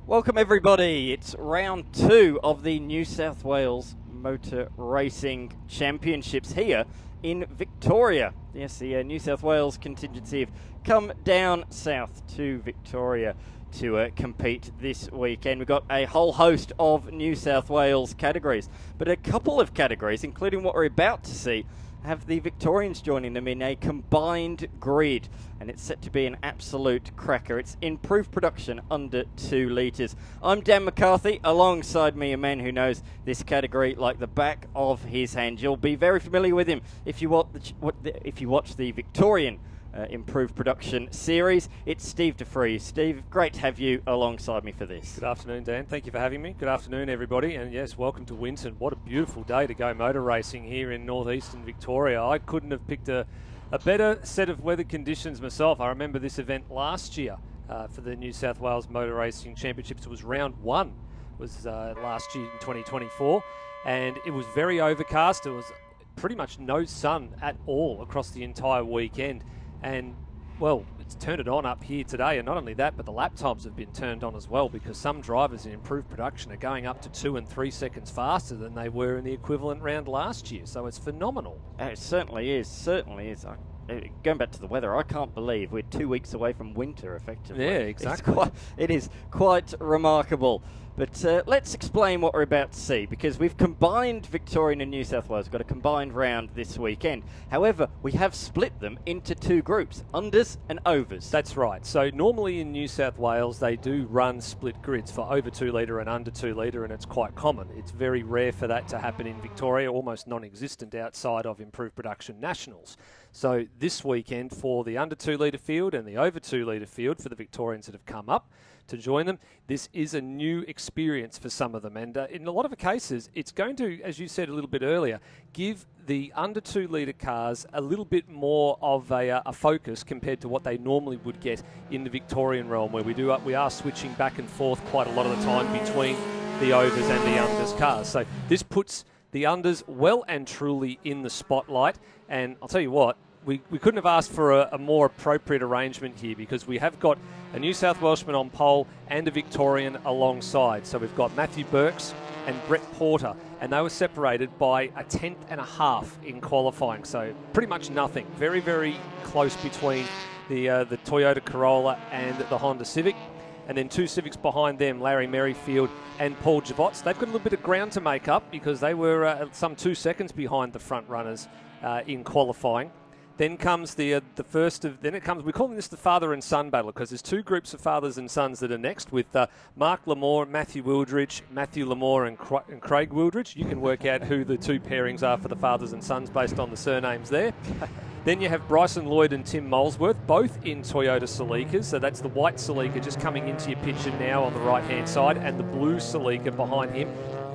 Welcome everybody, it's round 2 of the New South Wales Motor Racing Championships here in Victoria. Yes, the New South Wales contingency have come down south to Victoria to compete this weekend. We've got a whole host of New South Wales categories, but a couple of categories, including what we're about to see, have the Victorians joining them in a combined grid, and it's set to be an absolute cracker. It's improved production under 2 litres. I'm Dan McCarthy. Alongside me, a man who knows this category like the back of his hand. You'll be very familiar with him if you watch the Victorian improved production series. It's Steve DeFries. Steve, great to have you alongside me for this. Good afternoon, Dan. Thank you for having me. Good afternoon, everybody. And yes, welcome to Winton. What a beautiful day to go motor racing here in northeastern Victoria. I couldn't have picked a better set of weather conditions myself. I remember this event last year for the New South Wales Motor Racing Championships. It was round 1, was last year in 2024, and it was very overcast. There was pretty much no sun at all across the entire weekend. And, well, it's turned it on up here today. And not only that, but the lap times have been turned on as well, because some drivers in improved production are going up to 2 and 3 seconds faster than they were in the equivalent round last year. So it's phenomenal. It certainly is. Going back to the weather, I can't believe we're 2 weeks away from winter, effectively. Yeah, exactly. It is quite remarkable. But let's explain what we're about to see, because we've combined Victorian and New South Wales. We've got a combined round this weekend. However, we have split them into 2 groups, unders and overs. That's right. So normally in New South Wales, they do run split grids for over 2 litre and under 2 litre, and it's quite common. It's very rare for that to happen in Victoria, almost non-existent outside of improved production nationals. So this weekend, for the under 2 litre field and the over 2 litre field for the Victorians that have come up to join them, this is a new experience for some of them, and in a lot of cases it's going to, as you said a little bit earlier, give the under 2 litre cars a little bit more of a focus compared to what they normally would get in the Victorian realm, where we are switching back and forth quite a lot of the time between the overs and the unders cars. So this puts the unders well and truly in the spotlight, and I'll tell you what, we couldn't have asked for a more appropriate arrangement here, because we have got a New South Welshman on pole and a Victorian alongside. So we've got Matthew Burks and Brett Porter, and they were separated by a 1/10.5 in qualifying. So pretty much nothing. Very, very close between the Toyota Corolla and the Honda Civic. And then 2 Civics behind them, Larry Merrifield and Paul Javots. They've got a little bit of ground to make up, because they were some 2 seconds behind the front runners in qualifying. Then comes we're calling this the father and son battle, because there's 2 groups of fathers and sons that are next, with Mark Lamore, Matthew Wildridge, Matthew Lamore and Craig Wildridge. You can work out who the 2 pairings are for the fathers and sons based on the surnames there. Then you have Bryson Lloyd and Tim Molesworth, both in Toyota Celicas. So that's the white Celica just coming into your picture now on the right-hand side, and the blue Celica behind him.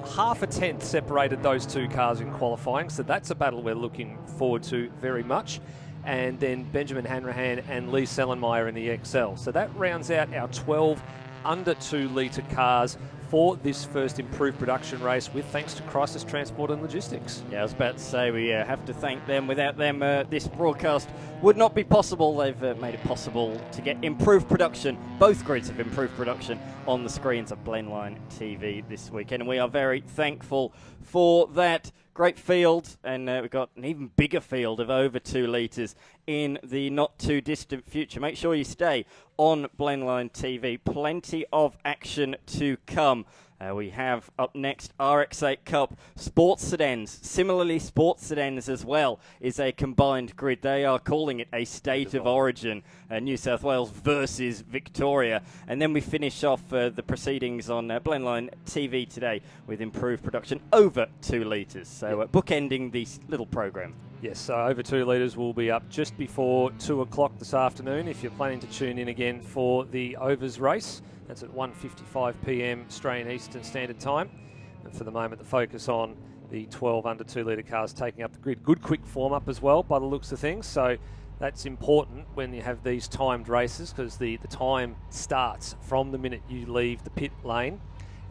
1/2 tenth separated those 2 cars in qualifying, so that's a battle we're looking forward to very much. And then Benjamin Hanrahan and Lee Sellenmeyer in the XL. So that rounds out our 12 under 2 litre cars for this first improved production race, with thanks to Crisis Transport and Logistics. Yeah, I was about to say we have to thank them. Without them, this broadcast would not be possible. They've made it possible to get improved production. Both grids have improved production on the screens of Blendline TV this weekend, and we are very thankful for that. Great field, and we've got an even bigger field of over 2 litres in the not-too-distant future. Make sure you stay on Blendline TV. Plenty of action to come. We have up next RX8 Cup Sports Sedans. Similarly, Sports Sedans as well is a combined grid. They are calling it a state of origin, New South Wales versus Victoria. And then we finish off the proceedings on Blendline TV today with improved production over 2 litres. So bookending this little programme. Yes, so over 2 litres will be up just before 2 o'clock this afternoon if you're planning to tune in again for the overs race. That's at 1:55 p.m. Australian Eastern Standard Time. And for the moment, the focus on the 12 under 2 litre cars taking up the grid. Good quick form up as well by the looks of things. So that's important when you have these timed races, because the time starts from the minute you leave the pit lane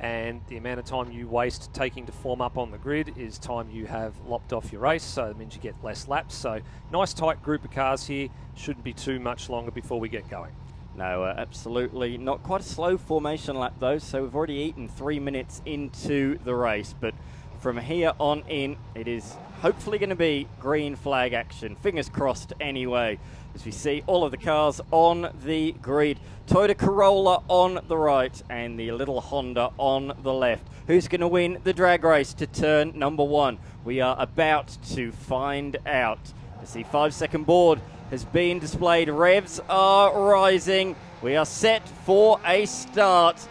and the amount of time you waste taking to form up on the grid is time you have lopped off your race, so it means you get less laps. So nice tight group of cars here, shouldn't be too much longer before we get going. No, absolutely not. Quite a slow formation lap though, so we've already eaten 3 minutes into the race, but from here on in, it is hopefully going to be green flag action. Fingers crossed anyway, as we see all of the cars on the grid. Toyota Corolla on the right and the little Honda on the left. Who's going to win the drag race to turn number 1? We are about to find out. As the 5-second board has been displayed, revs are rising. We are set for a start.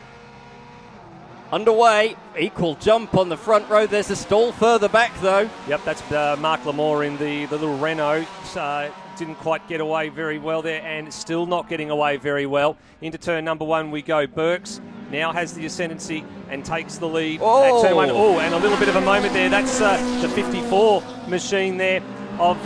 Underway, equal jump on the front row. There's a stall further back though. Yep, that's Mark Lamore in the little Renault. Didn't quite get away very well there, and still not getting away very well. Into turn number 1 we go. Burks now has the ascendancy and takes the lead at turn 1. Oh, and a little bit of a moment there. That's the 54 machine there of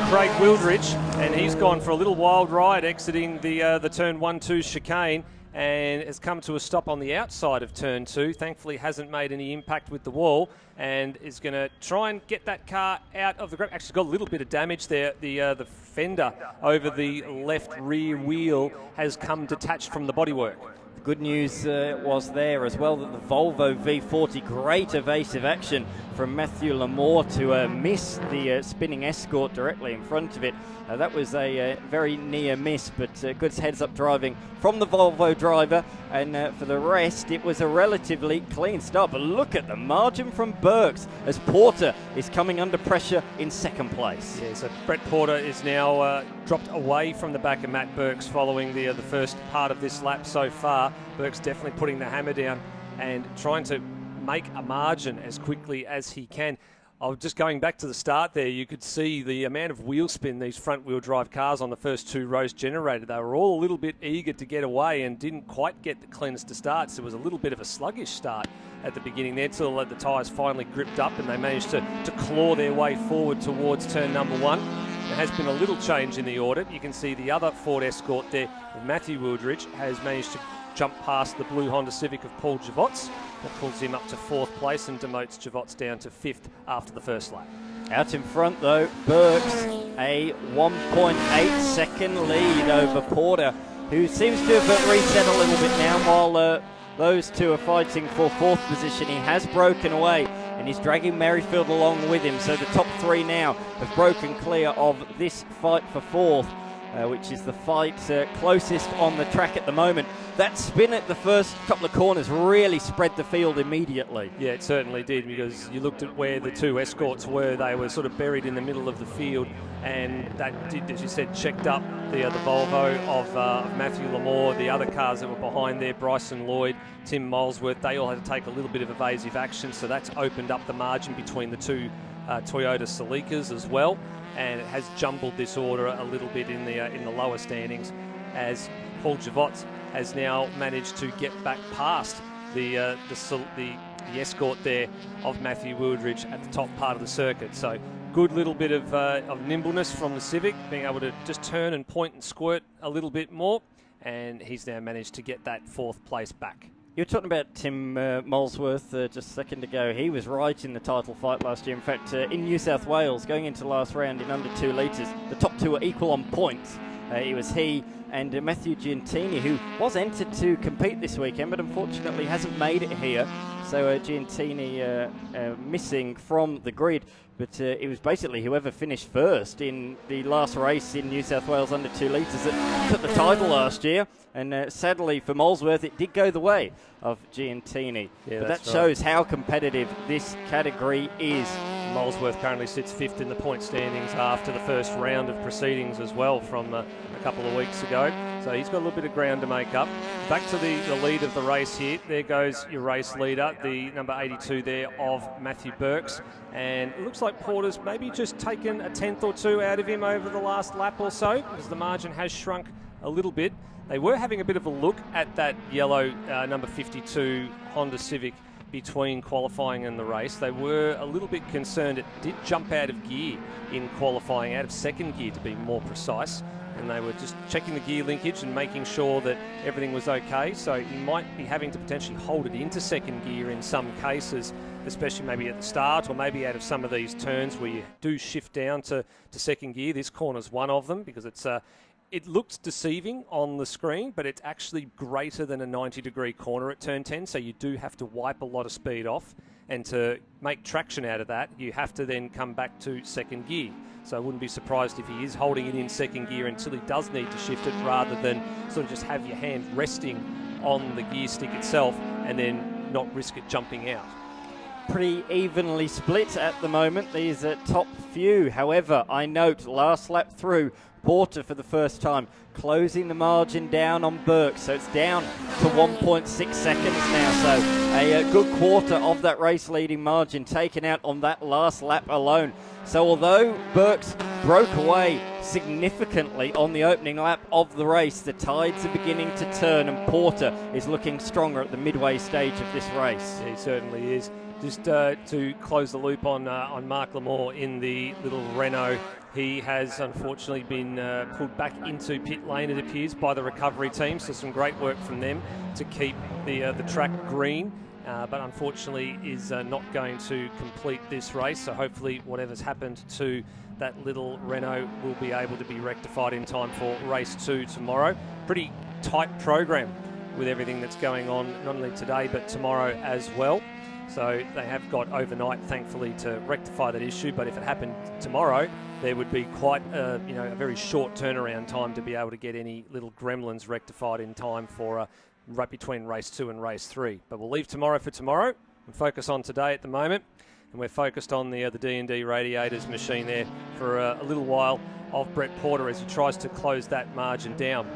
Craig Wildridge, and he's gone for a little wild ride exiting the turn 1-2 chicane, and has come to a stop on the outside of turn 2. Thankfully hasn't made any impact with the wall, and is going to try and get that car out of the grip. Actually got a little bit of damage there. The fender over the left rear wheel has come detached from the bodywork. The good news was there as well that the Volvo V40, great evasive action from Matthew Lamore to miss the spinning Escort directly in front of it. That was a very near miss, but good heads-up driving from the Volvo driver, and for the rest it was a relatively clean start. But look at the margin from Burks as Porter is coming under pressure in second place. Yeah, so Brett Porter is now dropped away from the back of Matt Burks following the first part of this lap so far. Burks definitely putting the hammer down and trying to make a margin as quickly as he can. Just going back to the start there, you could see the amount of wheel spin these front-wheel drive cars on the first 2 rows generated. They were all a little bit eager to get away and didn't quite get the cleanest of starts. There was a little bit of a sluggish start at the beginning there till the tyres finally gripped up and they managed to claw their way forward towards turn number 1. There has been a little change in the order. You can see the other Ford Escort there, Matthew Wildridge, has managed to jump past the blue Honda Civic of Paul Javots. That pulls him up to 4th place and demotes Javots down to 5th after the first lap. Out in front though, Burks, a 1.8 second lead over Porter, who seems to have reset a little bit now. While those two are fighting for 4th position, he has broken away and he's dragging Merrifield along with him. So the top 3 now have broken clear of this fight for 4th, which is the fight closest on the track at the moment. That spin at the first couple of corners really spread the field immediately. Yeah, it certainly did, because you looked at where the 2 Escorts were. They were sort of buried in the middle of the field, and that did, as you said, checked up the Volvo of Matthew Lamore. The other cars that were behind there, Bryson Lloyd, Tim Molesworth, they all had to take a little bit of evasive action, so that's opened up the margin between the 2 Toyota Celicas as well, and it has jumbled this order a little bit in the lower standings, as Paul Javots has now managed to get back past the Escort there of Matthew Wildridge at the top part of the circuit. So good little bit of nimbleness from the Civic, being able to just turn and point and squirt a little bit more, and he's now managed to get that 4th place back. You were talking about Tim Molesworth just a second ago. He was right in the title fight last year. In fact, in New South Wales, going into last round in under 2 litres, the top 2 were equal on points. It was he and Matthew Giantini, who was entered to compete this weekend, but unfortunately hasn't made it here. So Giantini missing from the grid. But it was basically whoever finished first in the last race in New South Wales under 2 litres that took the title last year. And sadly for Molesworth, it did go the way of Giantini. Yeah, but that shows how competitive this category is. Molesworth currently sits 5th in the point standings after the first round of proceedings as well from a couple of weeks ago. So he's got a little bit of ground to make up. Back to the lead of the race here. There goes your race leader, the number 82 there of Matthew Burks. And it looks like Porter's maybe just taken a 10th or 2 out of him over the last lap or so, because the margin has shrunk a little bit. They were having a bit of a look at that yellow number 52 Honda Civic between qualifying and the race. They were a little bit concerned. It did jump out of gear in qualifying, out of second gear to be more precise, and they were just checking the gear linkage and making sure that everything was okay. So you might be having to potentially hold it into second gear in some cases, especially maybe at the start or maybe out of some of these turns where you do shift down to second gear. This corner's one of them because it looks deceiving on the screen, but it's actually greater than a 90-degree corner at turn 10, so you do have to wipe a lot of speed off. And to make traction out of that, you have to then come back to second gear. So I wouldn't be surprised if he is holding it in second gear until he does need to shift it, rather than sort of just have your hand resting on the gear stick itself and then not risk it jumping out. Pretty evenly split at the moment, these top few. However, I note last lap through, Porter for the first time closing the margin down on Burke, so it's down to 1.6 seconds now, so a good quarter of that race leading margin taken out on that last lap alone. So although Burke's broke away significantly on the opening lap of the race, the tides are beginning to turn and Porter is looking stronger at the midway stage of this race. Yeah, he certainly is. Just to close the loop on Mark Lamore in the little Renault, he has unfortunately been pulled back into pit lane, it appears, by the recovery team. So some great work from them to keep the track green, but unfortunately is not going to complete this race. So hopefully whatever's happened to that little Renault will be able to be rectified in time for race 2 tomorrow. Pretty tight program with everything that's going on, not only today but tomorrow as well. So they have got overnight, thankfully, to rectify that issue. But if it happened tomorrow, there would be quite a very short turnaround time to be able to get any little gremlins rectified in time for right between race 2 and race 3. But we'll leave tomorrow for tomorrow and focus on today at the moment. And we're focused on the D&D radiators machine there for a little while of Brett Porter as he tries to close that margin down.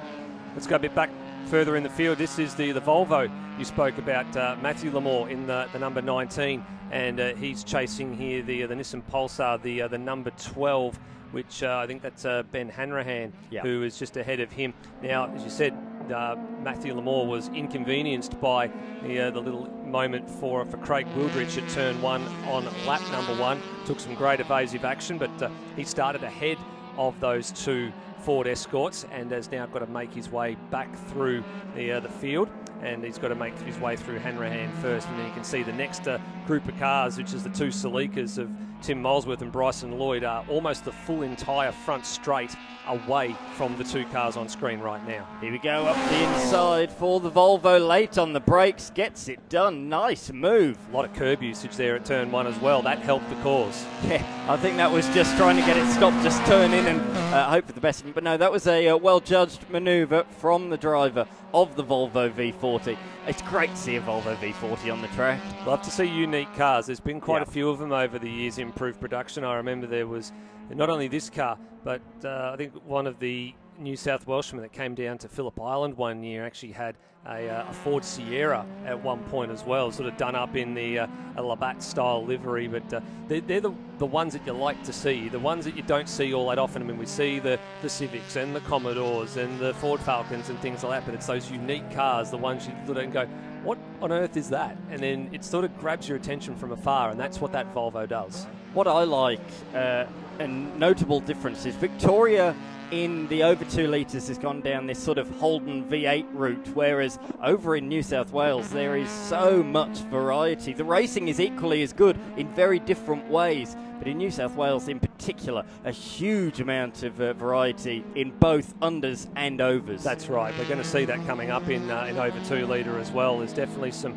Let's go a bit back further in the field. This is the Volvo you spoke about, Matthew Lamore in the number 19, and he's chasing here the Nissan Pulsar, the number 12, which I think that's Ben Hanrahan, who is just ahead of him. Now, as you said, Matthew Lamore was inconvenienced by the little moment for Craig Wildrich at turn 1 on lap number 1. Took some great evasive action, but he started ahead of those two Ford Escorts and has now got to make his way back through the field, and he's got to make his way through Hanrahan first, and then you can see the next group of cars, which is the two Celikas of Tim Molesworth and Bryson Lloyd, are almost the full entire front straight away from the two cars on screen right now. Here we go up the inside for the Volvo, late on the brakes, gets it done, nice move. A lot of curb usage there at turn 1 as well, that helped the cause. Yeah, I think that was just trying to get it stopped, just turn in and hope for the best. But no, that was a well-judged manoeuvre from the driver of the Volvo V40. It's great to see a Volvo V40 on the track. Love to see unique cars. There's been quite a few of them over the years in improved production. I remember there was not only this car, but I think one of the New South Welshmen that came down to Phillip Island one year actually had a Ford Sierra at one point as well, sort of done up in the a Labatt style livery. But they're the ones that you like to see, the ones that you don't see all that often. I mean, we see the Civics and the Commodores and the Ford Falcons and things like that, but it's those unique cars, the ones you look at and go, what on earth is that? And then it sort of grabs your attention from afar, and that's what that Volvo does. What I like, a notable difference is Victoria in the over 2 litres has gone down this sort of Holden V8 route, whereas over in New South Wales there is so much variety. The racing is equally as good in very different ways, but in New South Wales in particular, a huge amount of variety in both unders and overs. That's right. We're going to see that coming up in over 2 litre as well. There's definitely some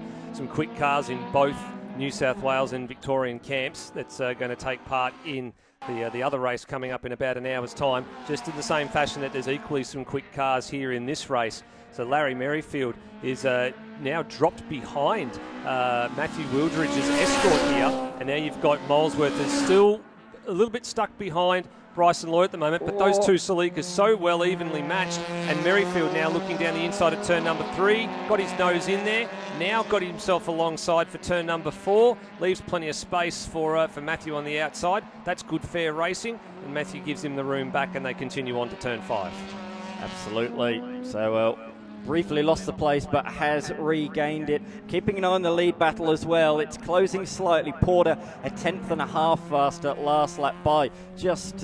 quick cars in both New South Wales and Victorian camps that's going to take part in the other race coming up in about an hour's time, just in the same fashion that there's equally some quick cars here in this race. So Larry Merrifield is now dropped behind Matthew Wildridge's Escort here, and now you've got Molesworth is still a little bit stuck behind Bryson Lloyd at the moment, but those two Celikas so well evenly matched, and Merrifield now looking down the inside at turn number 3, got his nose in there, now got himself alongside for turn number 4, leaves plenty of space for Matthew on the outside. That's good fair racing, and Matthew gives him the room back, and they continue on to turn 5. Absolutely. So briefly lost the place but has regained it. Keeping an eye on the lead battle as well. It's closing slightly. Porter a 10.5 faster last lap by. Just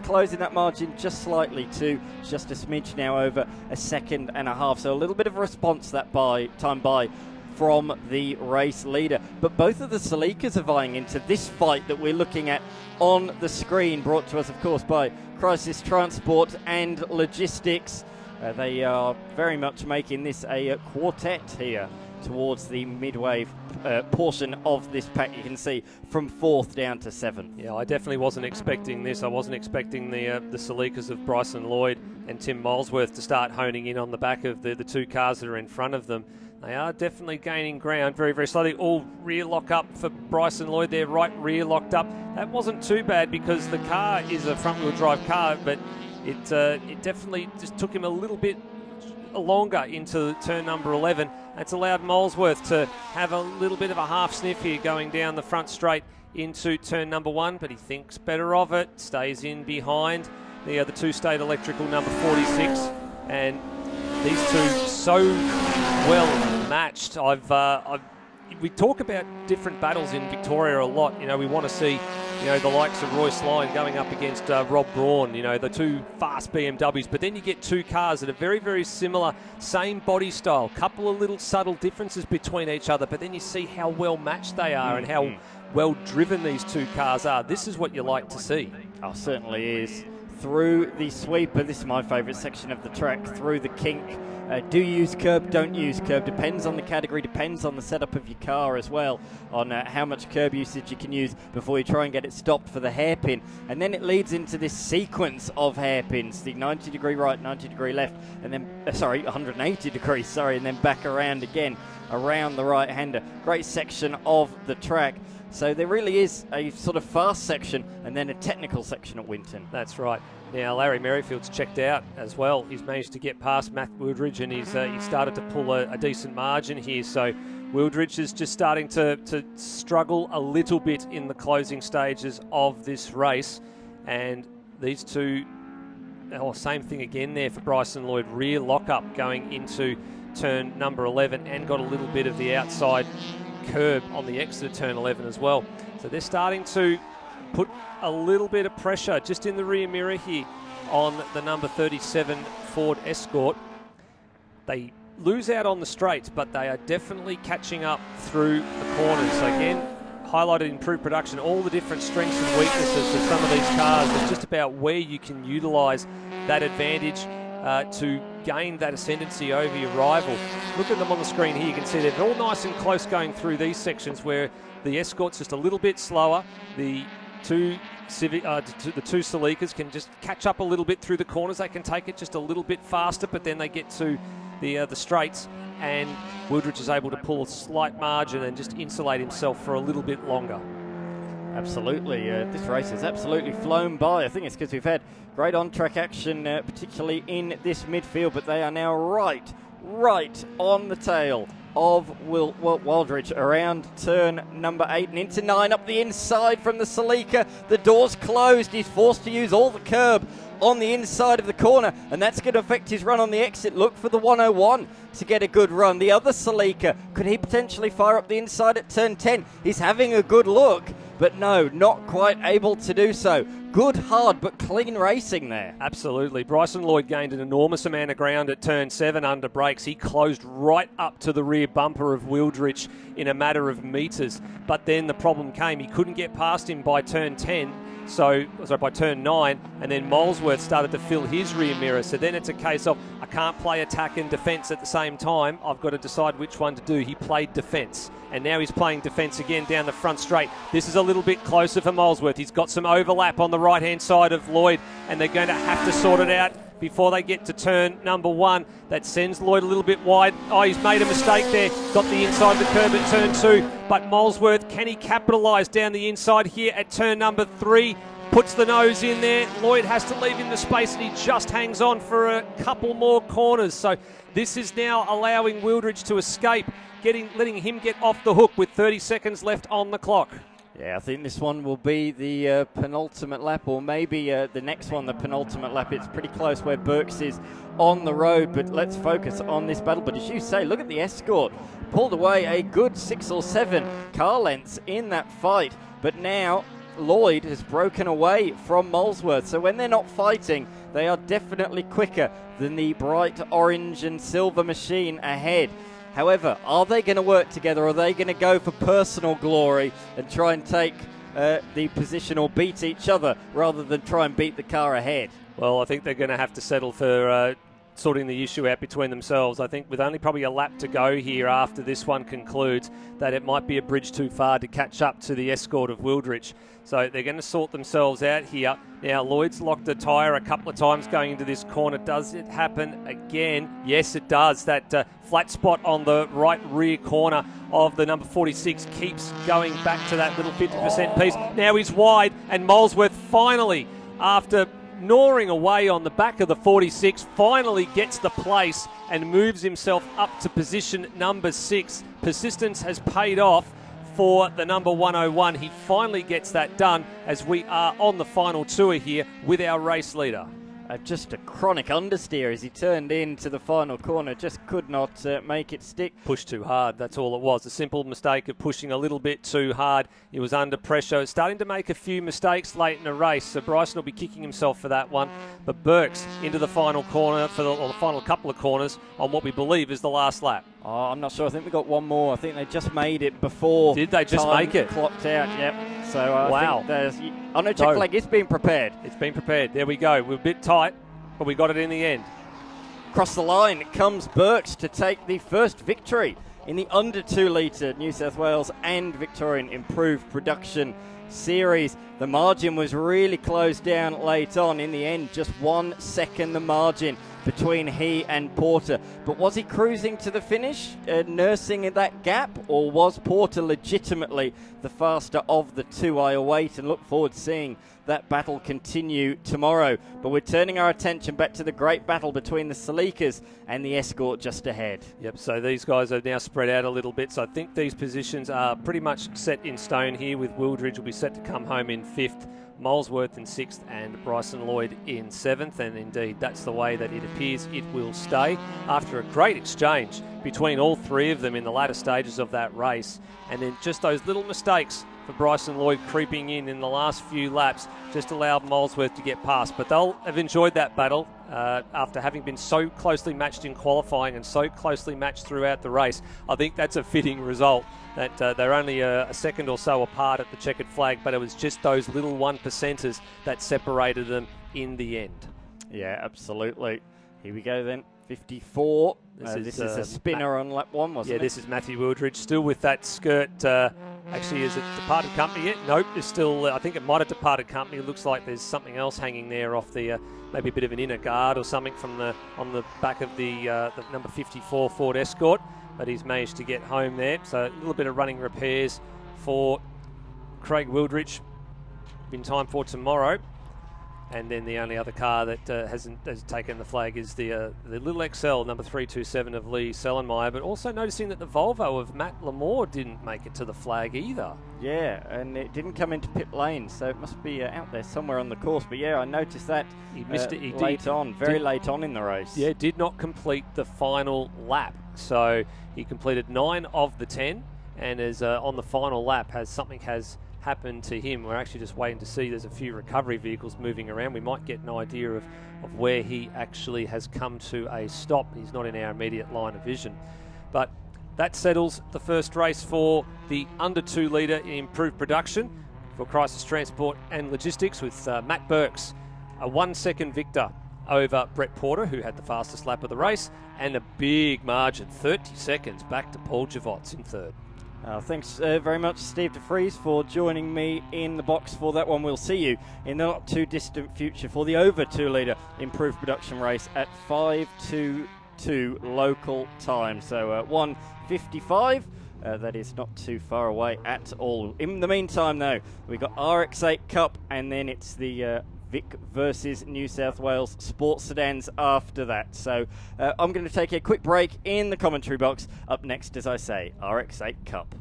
closing that margin just slightly to just a smidge now over a 1.5 seconds. So a little bit of a response that time by from the race leader. But both of the Salikas are vying into this fight that we're looking at on the screen, brought to us, of course, by Crisis Transport and Logistics. They are very much making this a quartet here towards the midway portion of this pack. You can see from 4th down to 7th. Yeah, I definitely wasn't expecting this. I wasn't expecting the Salikas of Bryson Lloyd and Tim Molesworth to start honing in on the back of the two cars that are in front of them. They are definitely gaining ground very, very slowly. All rear lock up for Bryson Lloyd. Their right rear locked up. That wasn't too bad because the car is a front-wheel drive car, but it definitely just took him a little bit longer into turn number 11. That's allowed Molesworth to have a little bit of a half sniff here going down the front straight into turn number 1, but he thinks better of it, stays in behind the two-state electrical number 46, and these two so well matched. We talk about different battles in Victoria a lot. You know, we want to see, the likes of Royce Lyon going up against Rob Braun, the two fast BMWs. But then you get two cars that are very, very similar, same body style, couple of little subtle differences between each other. But then you see how well matched they are and how well driven these two cars are. This is what you like to see. Oh, certainly is. Through the sweeper, this is my favourite section of the track, through the kink. Do use curb, don't use curb, depends on the category, depends on the setup of your car as well, on how much curb usage you can use before you try and get it stopped for the hairpin. And then it leads into this sequence of hairpins, the 90 degree right, 90 degree left, and then, 180 degrees, and then back around again, around the right-hander. Great section of the track. So there really is a sort of fast section and then a technical section at Winton. That's right. Now, Larry Merrifield's checked out as well. He's managed to get past Matt Wildridge and he's started to pull a decent margin here. So Wildridge is just starting to struggle a little bit in the closing stages of this race. And these two, same thing again there for Bryson Lloyd. Rear lockup going into turn number 11 and got a little bit of the outside curb on the exit of turn 11 as well. So they're starting to put a little bit of pressure just in the rear mirror here on the number 37 Ford Escort. They lose out on the straights, but they are definitely catching up through the corners. So again, highlighted improved production, all the different strengths and weaknesses of some of these cars. It's just about where you can utilise that advantage to gain that ascendancy over your rival. Look at them on the screen here. You can see they're all nice and close going through these sections where the Escort's just a little bit slower. The two Salikas can just catch up a little bit through the corners. They can take it just a little bit faster, but then they get to the straights and Wildridge is able to pull a slight margin and just insulate himself for a little bit longer. Absolutely. This race has absolutely flown by. I think it's because we've had great on-track action, particularly in this midfield, but they are now right on the tail of Wildridge around turn number 8 and into 9 up the inside from the Salika. The door's closed. He's forced to use all the curb on the inside of the corner, and that's going to affect his run on the exit. Look for the 101 to get a good run. The other Salika, could he potentially fire up the inside at turn 10? He's having a good look, but no, not quite able to do so. Good, hard, but clean racing there. Absolutely. Bryson Lloyd gained an enormous amount of ground at turn 7 under brakes. He closed right up to the rear bumper of Wildridge in a matter of metres. But then the problem came. He couldn't get past him by turn 10. By turn 9, and then Molesworth started to fill his rear mirror. So then it's a case of, I can't play attack and defence at the same time. I've got to decide which one to do. He played defence, and now he's playing defence again down the front straight. This is a little bit closer for Molesworth. He's got some overlap on the right-hand side of Lloyd, and they're going to have to sort it out before they get to turn number 1. That sends Lloyd a little bit wide. Oh, he's made a mistake there. Got the inside of the curb at turn 2. But Molesworth, can he capitalise down the inside here at turn number 3? Puts the nose in there. Lloyd has to leave him the space, and he just hangs on for a couple more corners. So this is now allowing Wildridge to escape, letting him get off the hook with 30 seconds left on the clock. Yeah, I think this one will be the penultimate lap, or maybe the next one, the penultimate lap. It's pretty close where Burks is on the road, but let's focus on this battle. But as you say, look at the Escort. Pulled away a good 6 or 7 car lengths in that fight, but now Lloyd has broken away from Molesworth. So when they're not fighting, they are definitely quicker than the bright orange and silver machine ahead. However, are they going to work together, or are they going to go for personal glory and try and take the position or beat each other rather than try and beat the car ahead? Well, I think they're going to have to settle for sorting the issue out between themselves. I think with only probably a lap to go here after this one concludes, that it might be a bridge too far to catch up to the Escort of Wildrich. So they're going to sort themselves out here. Now, Lloyd's locked a tyre a couple of times going into this corner. Does it happen again? Yes, it does. That flat spot on the right rear corner of the number 46 keeps going back to that little 50% piece. Now he's wide, and Molesworth finally, after gnawing away on the back of the 46, finally gets the place and moves himself up to position number 6. Persistence has paid off for the number 101. He finally gets that done as we are on the final tour here with our race leader. Just a chronic understeer as he turned into the final corner. Just could not make it stick. Pushed too hard, that's all it was. A simple mistake of pushing a little bit too hard. He was under pressure, starting to make a few mistakes late in the race, so Bryson will be kicking himself for that one. But Burks into the final corner, for the final couple of corners on what we believe is the last lap. Oh, I'm not sure. I think we got one more. I think they just made it before. Did they just time make it? Clocked out, yep. So wow. I think oh no, check flag is being prepared. It's been prepared. There we go. We're a bit tight, but we got it in the end. Across the line comes Burks to take the first victory in the under 2 litre New South Wales and Victorian Improved Production Series. The margin was really closed down late on. In the end, just 1 second the margin between he and Porter. But was he cruising to the finish, nursing that gap, or was Porter legitimately the faster of the two? I await and look forward to seeing that battle continue tomorrow. But we're turning our attention back to the great battle between the Salikas and the Escort just ahead. Yep, so these guys are now spread out a little bit. So I think these positions are pretty much set in stone here, with Wildridge will be set to come home in 5th, Molesworth in 6th, and Bryson Lloyd in 7th. And indeed, that's the way that it appears it will stay after a great exchange between all three of them in the latter stages of that race. And then just those little mistakes for Bryson Lloyd creeping in the last few laps just allowed Molesworth to get past. But they'll have enjoyed that battle after having been so closely matched in qualifying and so closely matched throughout the race. I think that's a fitting result, that they're only a second or so apart at the checkered flag, but it was just those little 1%ers that separated them in the end. Yeah, absolutely. Here we go then. 54. This is a spinner on lap 1, wasn't it? Yeah, this is Matthew Wildridge, still with that skirt. Actually, is it departed company yet? Nope, it's still, I think it might have departed company. It looks like there's something else hanging there off the, maybe a bit of an inner guard or something from on the back of the number 54 Ford Escort. But he's managed to get home there. So a little bit of running repairs for Craig Wildridge in time for tomorrow. And then the only other car that has taken the flag is the little XL, number 327 of Lee Sellenmeyer. But also noticing that the Volvo of Matt Lamore didn't make it to the flag either. Yeah, and it didn't come into pit lane, so it must be out there somewhere on the course. But yeah, I noticed that he missed it. He late on in the race. Yeah, did not complete the final lap. So he completed 9 of the 10, and is on the final lap something has happened to him. We're actually just waiting to see. There's a few recovery vehicles moving around. We might get an idea of where he actually has come to a stop. He's not in our immediate line of vision. But that settles the first race for the under 2 litre improved production for Crisis Transport and Logistics, with Matt Burks, a 1 second victor over Brett Porter, who had the fastest lap of the race, and a big margin, 30 seconds back to Paul Javots in 3rd. Thanks very much, Steve DeFries, for joining me in the box for that one. We'll see you in the not too distant future for the over 2 litre improved production race at 5:22 local time. So 1:55. That is not too far away at all. In the meantime, though, we've got RX8 Cup, and then it's the Vic versus New South Wales Sports Sedans after that. So I'm going to take a quick break in the commentary box. Up next, as I say, RX8 Cup.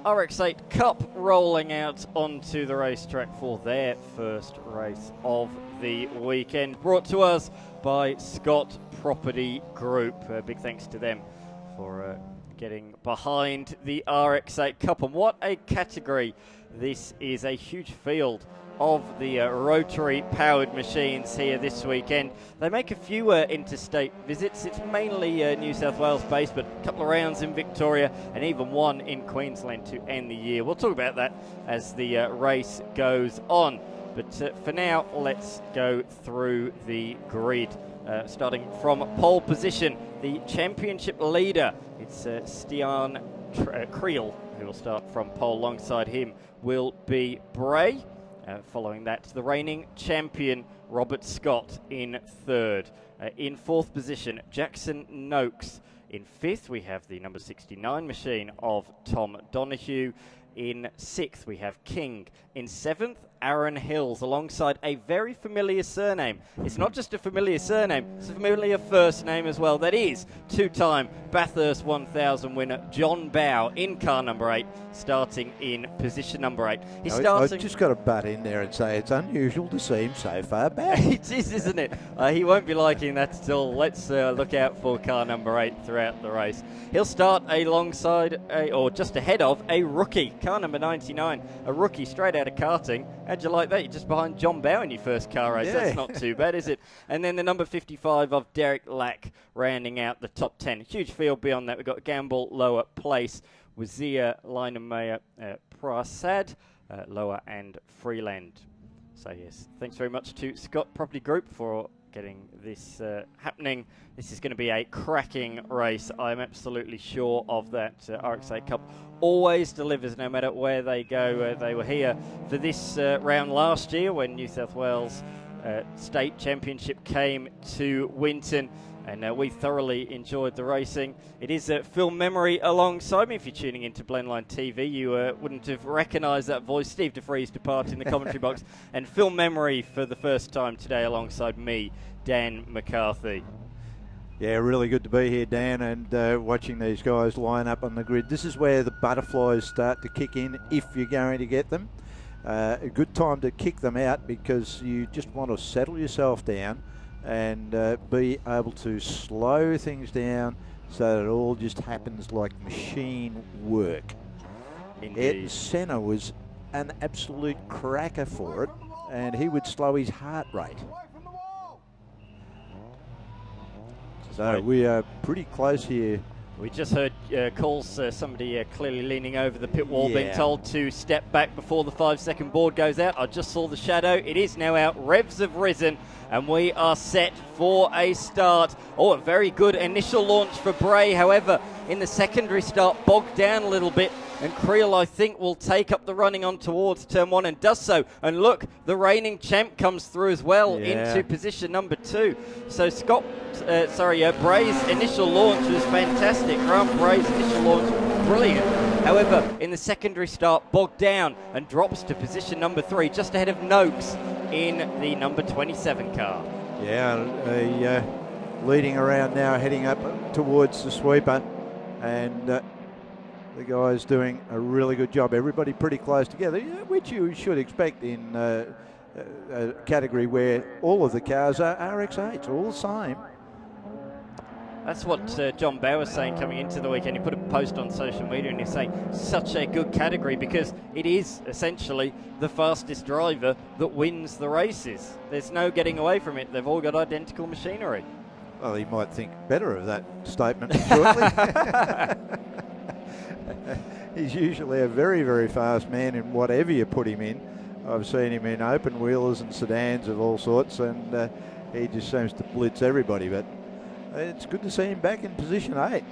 RX8 Cup rolling out onto the racetrack for their first race of the weekend. Brought to us by Scott Property Group. Big thanks to them for getting behind the RX8 Cup. And what a category this is. A huge field of the rotary powered machines here this weekend. They make a few interstate visits. It's mainly New South Wales based, but a couple of rounds in Victoria and even one in Queensland to end the year. We'll talk about that as the race goes on. But for now, let's go through the grid. Starting from pole position, the championship leader, it's Stian Creel, who will start from pole. Alongside him will be Bray. Following that, the reigning champion, Robert Scott, in third. In fourth position, Jackson Noakes. In fifth, we have the number 69 machine of Tom Donoghue. In sixth, we have King. In seventh, Aaron Hills, alongside a very familiar surname. It's not just a familiar surname, it's a familiar first name as well. That is two-time Bathurst 1000 winner John Bowe in car number 8, starting in position number 8. I've just got to butt in there and say it's unusual to see him so far back. It is, isn't it? He won't be liking that still. Let's look out for car number 8 throughout the race. He'll start alongside, or just ahead of, a rookie, car number 99, a rookie straight out of karting. How'd you like that? You're just behind John Bowe in your first car race. Yeah. That's not too bad, is it? And then the number 55 of Derek Lack rounding out the top 10. Huge field beyond that. We've got Gamble, lower place, Wazir, Leinemeyer, Prasad, lower, and Freeland. So, yes, thanks very much to Scott Property Group for getting this happening. This is going to be a cracking race. I'm absolutely sure of that. RX8 Cup always delivers no matter where they go. They were here for this round last year when New South Wales State Championship came to Winton, and we thoroughly enjoyed the racing. It is Phil Memory alongside me. If you're tuning into Blendline TV, you wouldn't have recognised that voice. Steve DeFries departed in the commentary box, and Phil Memory for the first time today alongside me, Dan McCarthy. Yeah, really good to be here, Dan, and watching these guys line up on the grid. This is where the butterflies start to kick in if you're going to get them. A good time to kick them out because you just want to settle yourself down and be able to slow things down so that it all just happens like machine work. Indeed. Ed Senna was an absolute cracker for it, and he would slow his heart rate. So we are pretty close here. We just heard calls, somebody clearly leaning over the pit wall, being told to step back before the 5-second board goes out. I just saw the shadow. It is now out. Revs have risen, and we are set for a start. Oh, a very good initial launch for Bray. However, in the secondary start, bogged down a little bit, and Creel, I think, will take up the running on towards turn 1 and does so. And look, the reigning champ comes through as well into position number 2. So Bray's initial launch was fantastic. Grant Bray's initial launch was brilliant. However, in the secondary start, bogged down and drops to position number 3, just ahead of Noakes in the number 27 car. Yeah, leading around now, heading up towards the sweeper, and the guys doing a really good job. Everybody pretty close together, which you should expect in a category where all of the cars are RX8s, all the same. That's what John Bowe was saying coming into the weekend. He put a post on social media and he's saying such a good category because it is essentially the fastest driver that wins the races. There's no getting away from it. They've all got identical machinery. Well, he might think better of that statement shortly. He's usually a very, very fast man in whatever you put him in. I've seen him in open wheelers and sedans of all sorts, and he just seems to blitz everybody. But it's good to see him back in position 8.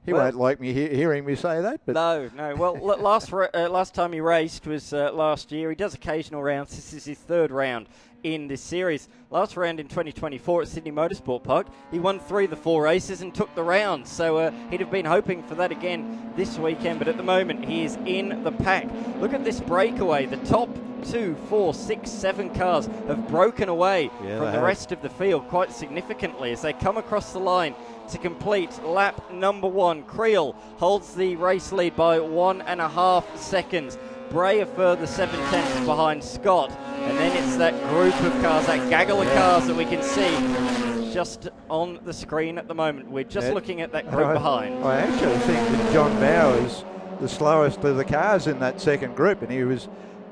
He won't like me hearing me say that. But no. Well, last time he raced was last year. He does occasional rounds. This is his 3rd round in this series. Last round in 2024 at Sydney Motorsport Park, he won 3 of the 4 races and took the round. So he'd have been hoping for that again this weekend. But at the moment, he is in the pack. Look at this breakaway. The top 2, 4, 6, 7 cars have broken away from the rest of the field quite significantly as they come across the line to complete lap number 1. Creel holds the race lead by 1.5 seconds. Bray a further 7/10 behind Scott. And then it's that group of cars, that gaggle of cars that we can see just on the screen at the moment. We're just looking at that group behind. I actually think that John Bower is the slowest of the cars in that second group, and he was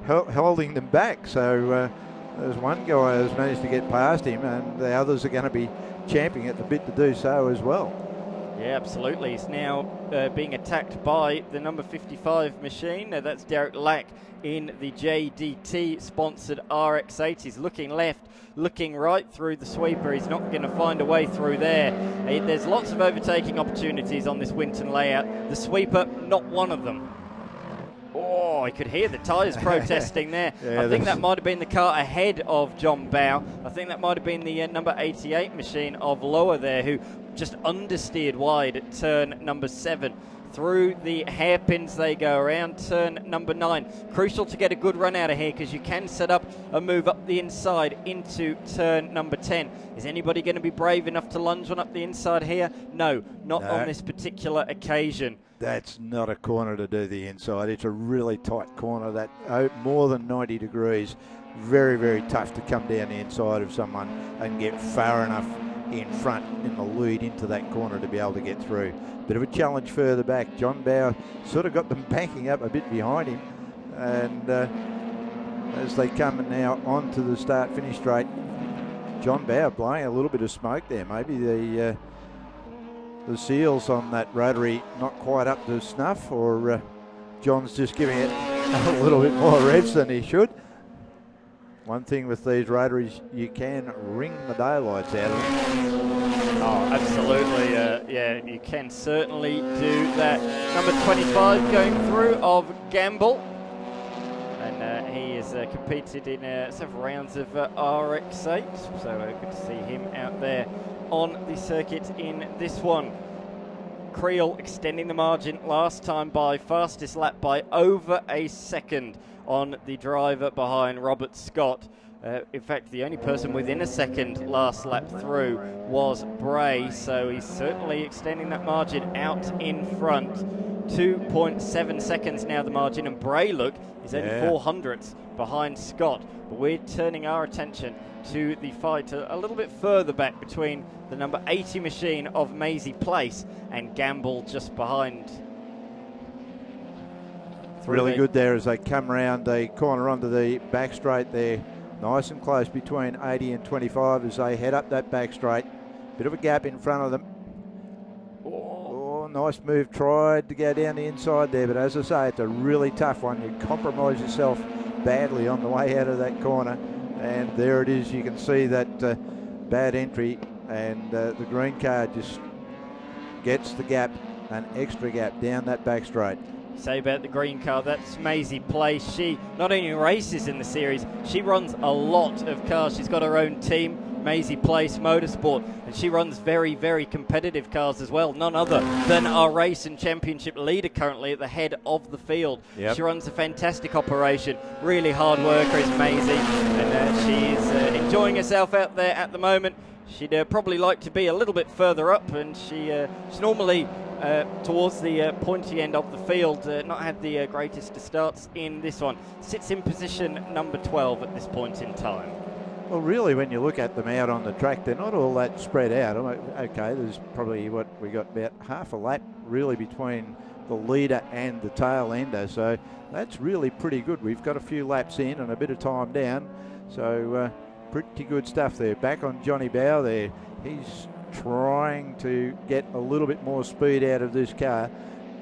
holding them back. So there's one guy who's managed to get past him, and the others are going to be champing at the bit to do so as well. Yeah, absolutely. He's now being attacked by the number 55 machine. That's Derek Lack in the JDT-sponsored RX8. He's looking left, looking right through the sweeper. He's not going to find a way through there. There's lots of overtaking opportunities on this Winton layout. The sweeper, not one of them. Oh, I could hear the tyres protesting there. I think that might have been the car ahead of John Bow. I think that might have been the number 88 machine of Lower there, who just understeered wide at turn number 7. Through the hairpins they go around turn number 9. Crucial to get a good run out of here, because you can set up a move up the inside into turn number 10. Is anybody going to be brave enough to lunge one up the inside here? No, not on this particular occasion. That's not a corner to do the inside. It's a really tight corner, that more than 90 degrees. Very, very tough to come down the inside of someone and get far enough in front in the lead into that corner to be able to get through. Bit of a challenge further back. John Bower sort of got them backing up a bit behind him, and as they come now onto the start-finish straight, John Bower blowing a little bit of smoke there. Maybe the seals on that rotary not quite up to snuff, or John's just giving it a little bit more revs than he should. One thing with these rotaries, you can wring the daylights out of them. Oh, absolutely. Yeah, you can certainly do that. Number 25 going through of Gamble. And he has competed in several rounds of RX8. So good to see him out there on the circuit in this one. Creel extending the margin last time by fastest lap by over a second on the driver behind Robert Scott. In fact, the only person within a second last lap through was Bray, so he's certainly extending that margin out in front. 2.7 seconds now the margin, and Bray, look, is only 400ths behind Scott. But we're turning our attention to the fight a little bit further back between the number 80 machine of Maisie Place and Gamble just behind. Really good there as they come around the corner onto the back straight there. Nice and close between 80 and 25 as they head up that back straight. Bit of a gap in front of them. Oh, nice move. Tried to go down the inside there, but as I say, it's a really tough one. You compromise yourself badly on the way out of that corner. And there it is. You can see that bad entry, and the green car just gets the gap, an extra gap down that back straight. Say about the green car, that's Maisie Place. She not only races in the series, she runs a lot of cars. She's got her own team, Maisie Place Motorsport, and she runs very, very competitive cars as well. None other than our race and championship leader currently at the head of the field. Yep. She runs a fantastic operation. Really hard worker is Maisie, and she is enjoying herself out there at the moment. She'd probably like to be a little bit further up, and she's normally towards the pointy end of the field, not had the greatest of starts in this one. Sits in position number 12 at this point in time. Well, really, when you look at them out on the track, they're not all that spread out. Okay, there's probably we got about half a lap really between the leader and the tail ender, so that's really pretty good. We've got a few laps in and a bit of time down, so pretty good stuff there. Back on Johnny Bow there. He's trying to get a little bit more speed out of this car.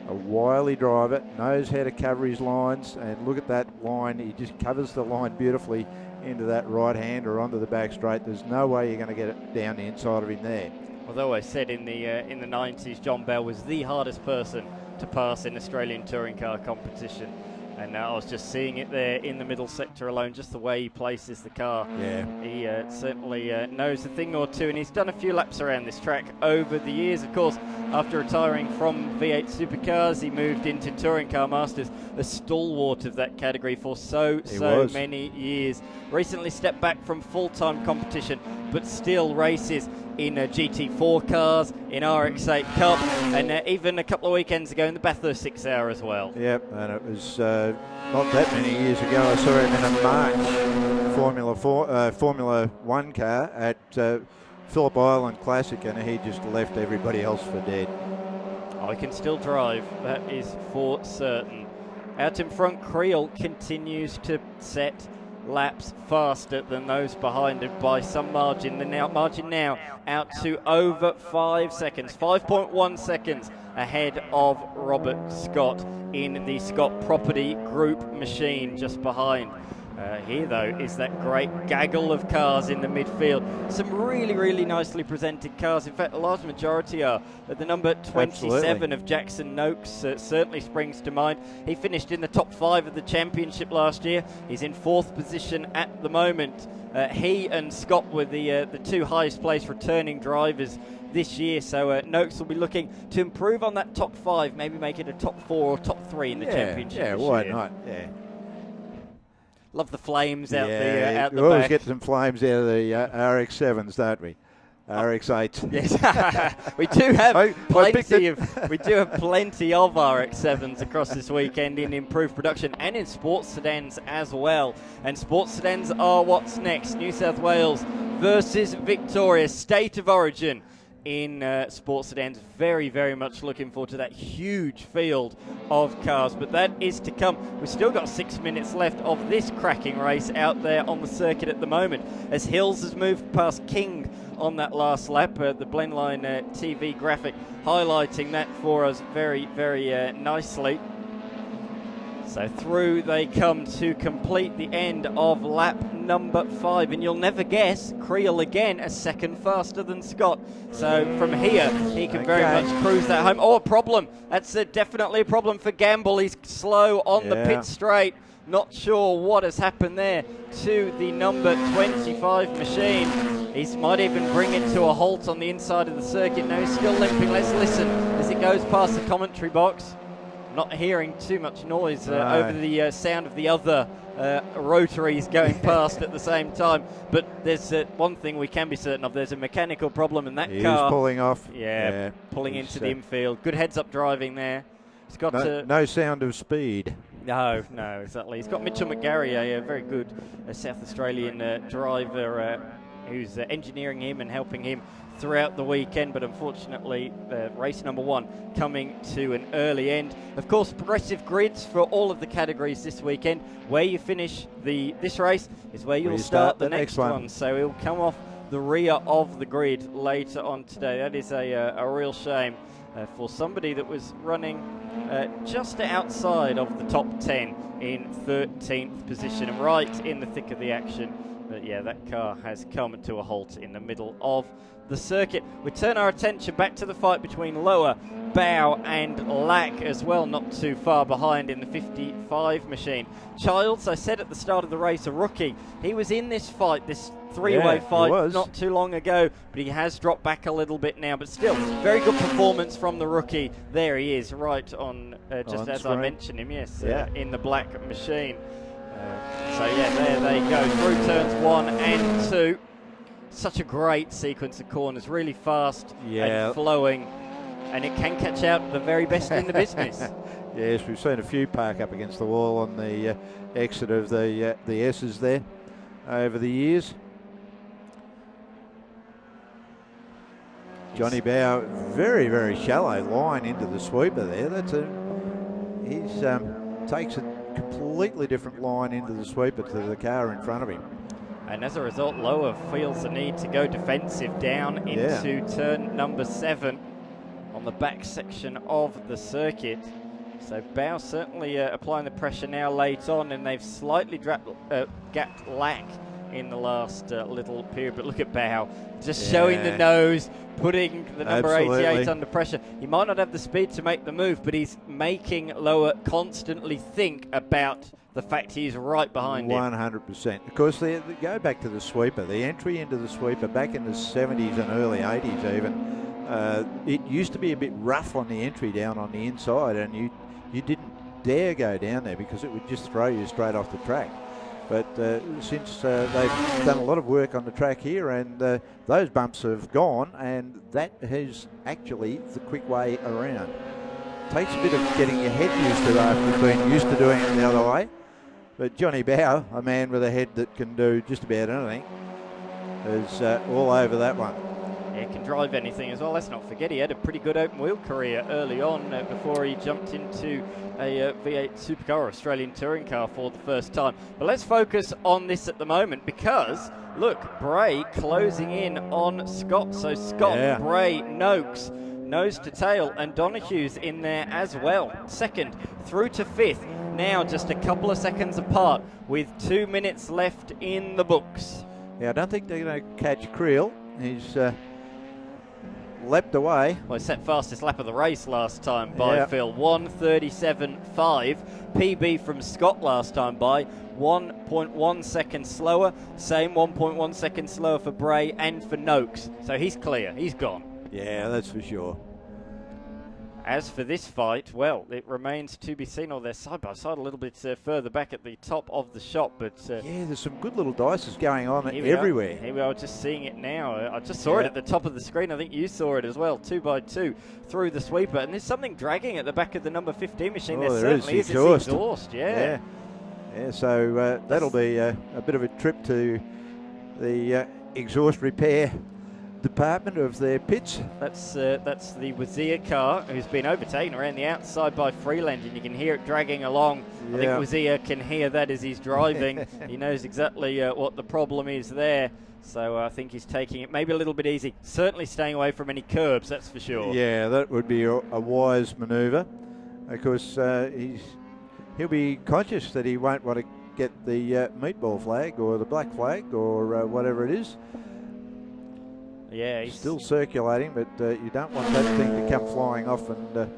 A wily driver, knows how to cover his lines, and look at that line. He just covers the line beautifully into that right hand or onto the back straight. There's no way you're going to get it down the inside of him there. Although I said in the 90s, John Bell was the hardest person to pass in Australian touring car competition. And I was just seeing it there in the middle sector alone, just the way he places the car. Yeah. He certainly knows a thing or two, and he's done a few laps around this track over the years. Of course, after retiring from V8 supercars, he moved into Touring Car Masters, a stalwart of that category for so many years. Recently stepped back from full-time competition, but still races in GT4 cars, in RX8 Cup, and even a couple of weekends ago in the Bathurst 6 Hour as well. Yep, and it was not that many years ago. I saw him in a March Formula 1 car at Phillip Island Classic, and he just left everybody else for dead. I can still drive, that is for certain. Out in front, Creel continues to set laps faster than those behind it by some margin. The margin now out to over 5 seconds, 5.1 seconds ahead of Robert Scott in the Scott Property Group machine just behind. Here, though, is that great gaggle of cars in the midfield. Some really, really nicely presented cars. In fact, a large majority are. The number 27 Absolutely. of Jackson Noakes certainly springs to mind. He finished in the top 5 of the championship last year. He's in 4th position at the moment. He and Scott were the 2 highest placed returning drivers this year, so Noakes will be looking to improve on that top 5, maybe make it a top 4 or top 3 in the championship. Yeah, this why year. not? Yeah. Love the flames out the we always back. get some flames out of the RX7s, don't we? RX8. Yes, we do have plenty of RX7s across this weekend in improved production and in sports sedans as well. And sports sedans are what's next. New South Wales versus Victoria, state of origin in sports sedans. Very, very much looking forward to that huge field of cars, but that is to come. We've still got 6 minutes left of this cracking race out there on the circuit at the moment, as Hills has moved past King on that last lap. The Blendline TV graphic highlighting that for us very, very nicely. So through they come to complete the end of lap number 5, and you'll never guess, Creel again a second faster than Scott. So from here, he can very much cruise that home. Oh, a problem. That's definitely a problem for Gamble. He's slow on the pit straight. Not sure what has happened there to the number 25 machine. He might even bring it to a halt on the inside of the circuit. No, he's still limping. Let's listen as it goes past the commentary box. Not hearing too much noise over the sound of the other rotaries going past at the same time. But there's one thing we can be certain of. There's a mechanical problem in that car. He's pulling off. Yeah, pulling into the infield. Good heads-up driving there. He's got no sound of speed. No, exactly. He's got Mitchell McGarry, a very good South Australian driver who's engineering him and helping him throughout the weekend, but unfortunately race number 1 coming to an early end. Of course, progressive grids for all of the categories this weekend. Where you finish this race is where you'll start the next one. So he'll come off the rear of the grid later on today. That is a real shame for somebody that was running just outside of the top 10 in 13th position and right in the thick of the action. But yeah, that car has come to a halt in the middle of the circuit. We turn our attention back to the fight between Lower, Bow and Lack as well, not too far behind in the 55 machine. Childs, I said at the start of the race, a rookie. He was in this fight, this three-way fight not too long ago, but he has dropped back a little bit now. But still, very good performance from the rookie. There he is, right on, just as I mentioned him, in the black machine. So yeah, there they go, through turns 1 and 2. Such a great sequence of corners, really fast and flowing, and it can catch out the very best in the business. Yes, we've seen a few park up against the wall on the exit of the S's there over the years. Johnny Bow, very, very shallow line into the sweeper there. He's takes a completely different line into the sweeper to the car in front of him. And as a result, Lower feels the need to go defensive down into turn number 7 on the back section of the circuit. So Bow certainly applying the pressure now late on, and they've slightly gapped Lack in the last little period. But look at Bow, just showing the nose, putting the number 88 under pressure. He might not have the speed to make the move, but he's making Lower constantly think about the fact he's right behind him. 100%. Of course, they go back to the sweeper. The entry into the sweeper back in the 70s and early 80s even, it used to be a bit rough on the entry down on the inside, and you didn't dare go down there because it would just throw you straight off the track. But since they've done a lot of work on the track here, and those bumps have gone, and that is actually the quick way around. Takes a bit of getting your head used to after you've been used to doing it the other way. But Johnny Bow, a man with a head that can do just about anything, is all over that one. Yeah, can drive anything as well. Let's not forget he had a pretty good open wheel career early on before he jumped into a V8 supercar, Australian touring car, for the first time. But let's focus on this at the moment because, look, Bray closing in on Scott. So Scott, Bray, Noakes, nose to tail, and Donohue's in there as well. Second through to fifth, now just a couple of seconds apart with 2 minutes left in the books. Yeah, I don't think they're going to catch Creel. He's leapt away. Well, he set fastest lap of the race last time by Phil, 1:37.5. PB from Scott last time by 1.1 seconds slower. Same 1.1 seconds slower for Bray and for Noakes. So he's clear. He's gone. Yeah, that's for sure. As for this fight, well, it remains to be seen. Or they're side by side a little bit further back at the top of the shop. But yeah, there's some good little dices going on everywhere. Here we are, just seeing it now. I just saw it at the top of the screen. I think you saw it as well. 2 by 2 through the sweeper, and there's something dragging at the back of the number 15 machine. Oh, there certainly is. Exhaust. It's exhaust. Yeah. So that'll be a bit of a trip to the exhaust repair department of their pits. That's the Wazir car who's been overtaken around the outside by Freeland, and you can hear it dragging along. I think Wazir can hear that as he's driving. He knows exactly what the problem is there. So I think he's taking it maybe a little bit easy. Certainly staying away from any curbs, that's for sure. Yeah, that would be a wise manoeuvre. Of course, he'll be conscious that he won't want to get the meatball flag or the black flag or whatever it is. Yeah, he's still circulating, but you don't want that thing to come flying off and go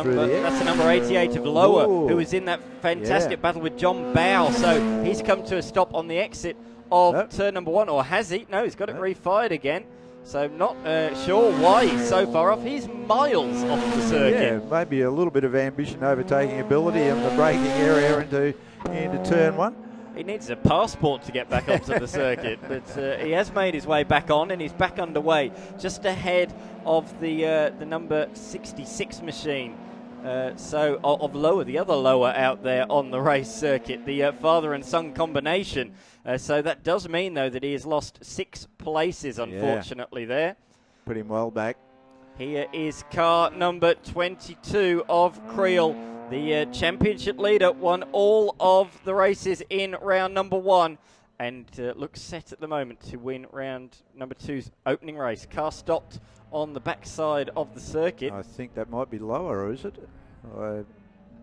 through the air. That's the number 88 of Lower, who was in that fantastic battle with John Bow. So he's come to a stop on the exit of turn number 1, or has he? No, he's got it refired again. So not sure why he's so far off. He's miles off the circuit. Yeah, maybe a little bit of ambition, overtaking ability, and the braking area into turn 1. He needs a passport to get back onto the circuit, but he has made his way back on, and he's back underway, just ahead of the number 66 machine. So of Lower, the other Lower out there on the race circuit, the father and son combination. So that does mean, though, that he has lost 6 places, unfortunately, there. Put him well back. Here is car number 22 of Creel. The championship leader won all of the races in round number 1 and looks set at the moment to win round number 2's opening race. Car stopped on the backside of the circuit. I think that might be Lower, is it? I'm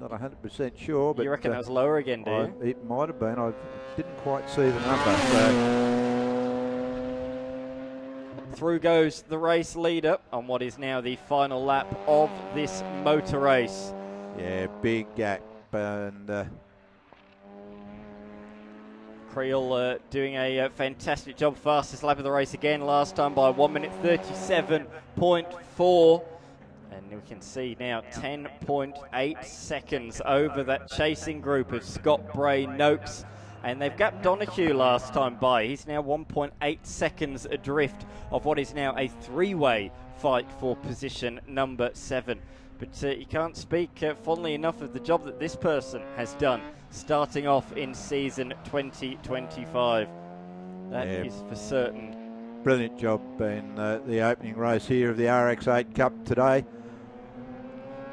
not 100% sure. But you reckon that was Lower again, do you? It might have been. I didn't quite see the number. So. Through goes the race leader on what is now the final lap of this motor race. Yeah, big gap, and Creel doing a fantastic job. Fastest lap of the race again last time by 1:37.4. And we can see now 10.8 seconds over that chasing group of Scott, Bray, Noakes. And they've gapped Donohue last time by. He's now 1.8 seconds adrift of what is now a 3-way fight for position number 7. But you can't speak fondly enough of the job that this person has done starting off in season 2025. That is for certain. Brilliant job in the opening race here of the RX8 Cup today.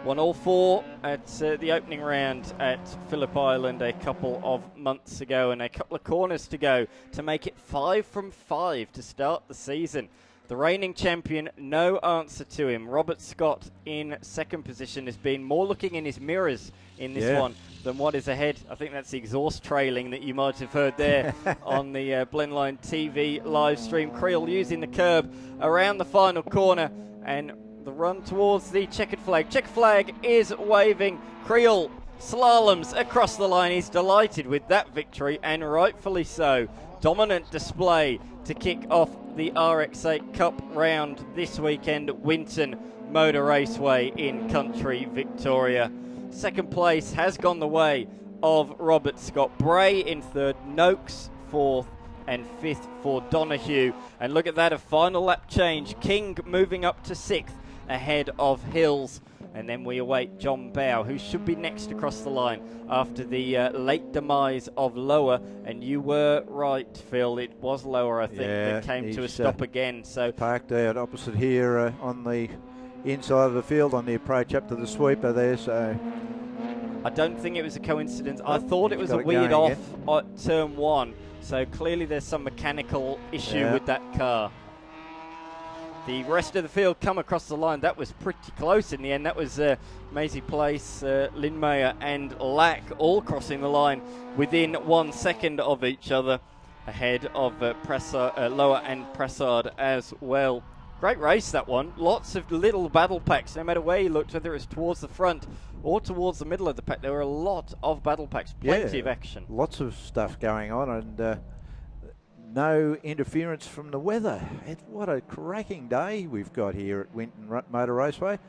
Won all 4 at the opening round at Phillip Island a couple of months ago, and a couple of corners to go to make it 5 from 5 to start the season. The reigning champion, no answer to him. Robert Scott in second position has been more looking in his mirrors in this one than what is ahead. I think that's the exhaust trailing that you might have heard there on the Blendline TV live stream. Creel using the curb around the final corner and the run towards the checkered flag. Checkered flag is waving. Creel slaloms across the line. He's delighted with that victory, and rightfully so. Dominant display to kick off the RX8 Cup round this weekend at Winton Motor Raceway in country Victoria. Second place has gone the way of Robert Scott. Bray in third, Noakes fourth, and fifth for Donahue. And look at that, a final lap change. King moving up to sixth ahead of Hills. And then we await John Bow, who should be next across the line after the late demise of Lower. And you were right, Phil. It was Lower, I think, that came to a stop again. So parked out opposite here on the inside of the field on the approach up to the sweeper there. So I don't think it was a coincidence. I thought it was a weird off at turn one. So clearly there's some mechanical issue with that car. The rest of the field come across the line. That was pretty close in the end. That was Maisie Place, Lindmayer and Lack all crossing the line within 1 second of each other, ahead of Lower and Pressard as well. Great race, that one. Lots of little battle packs, no matter where you looked, whether it was towards the front or towards the middle of the pack. There were a lot of battle packs, plenty of action. Lots of stuff going on, and no interference from the weather. What a cracking day we've got here at Winton Motor Raceway.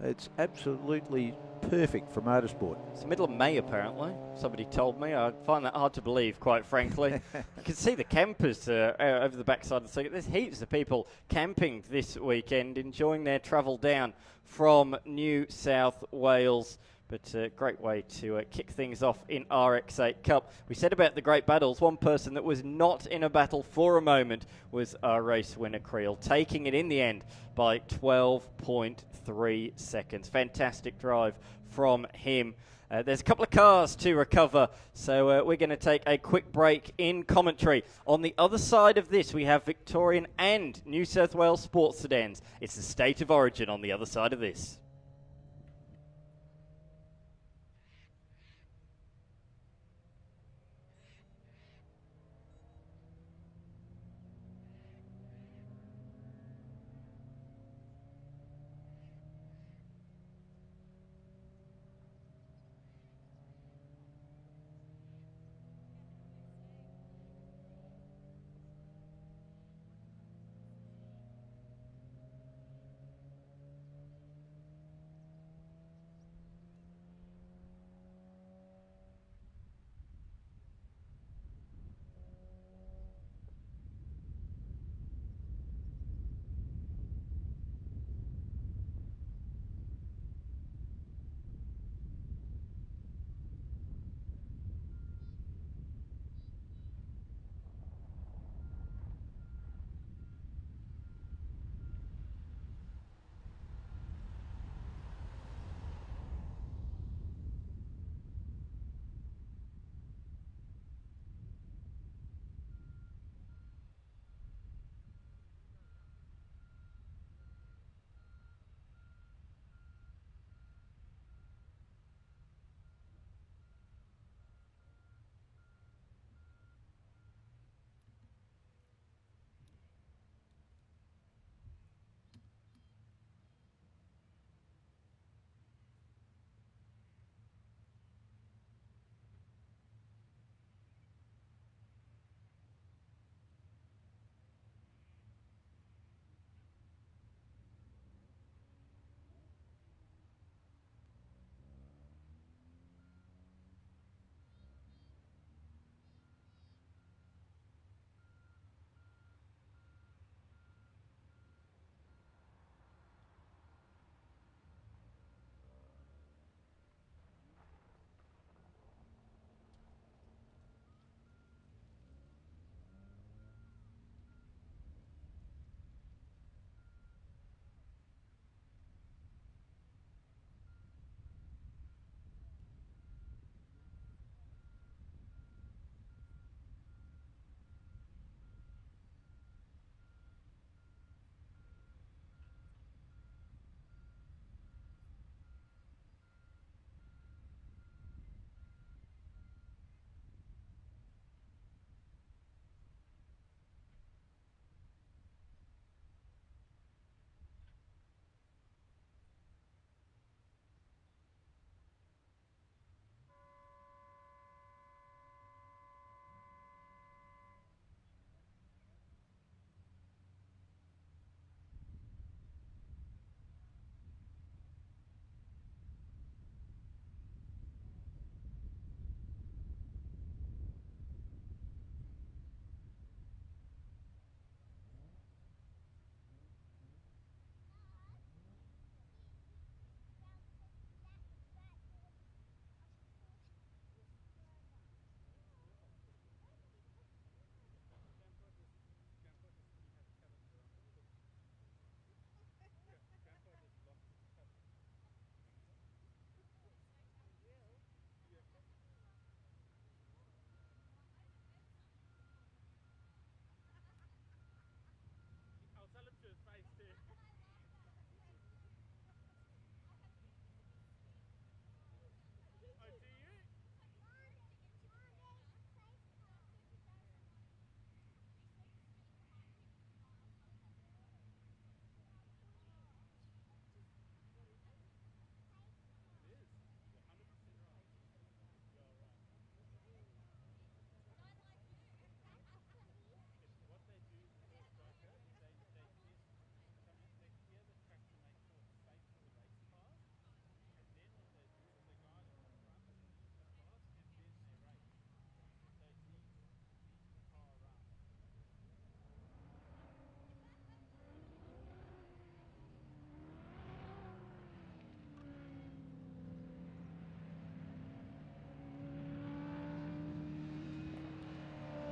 It's absolutely perfect for motorsport. It's the middle of May, apparently. Somebody told me. I find that hard to believe, quite frankly. You can see the campers over the backside of the circuit. There's heaps of people camping this weekend, enjoying their travel down from New South Wales. But great way to kick things off in RX8 Cup. We said about the great battles. One person that was not in a battle for a moment was our race winner, Creel, taking it in the end by 12.3 seconds. Fantastic drive from him. There's a couple of cars to recover, so we're going to take a quick break in commentary. On the other side of this, we have Victorian and New South Wales sports sedans. It's the state of origin on the other side of this.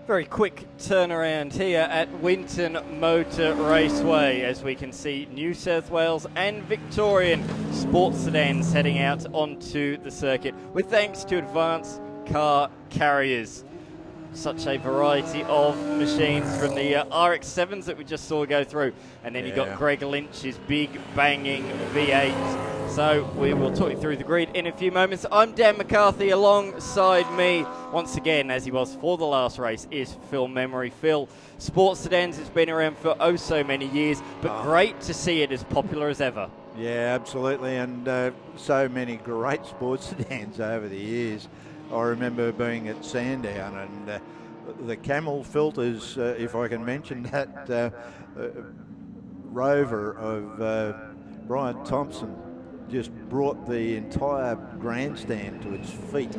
Very quick turnaround here at Winton Motor Raceway, as we can see New South Wales and Victorian sports sedans heading out onto the circuit, with thanks to Advanced Car Carriers. Such a variety of machines, from the RX7s that we just saw go through, and then you've got Greg Lynch's big banging V8. So we will talk you through the grid in a few moments. I'm Dan McCarthy. Alongside me, once again, as he was for the last race, is Phil Memory. Phil, sports sedans has been around for oh so many years, but great to see it as popular as ever. Yeah, absolutely, and so many great sports sedans over the years. I remember being at Sandown, and the Camel filters, if I can mention that, Rover of Brian Thompson just brought the entire grandstand to its feet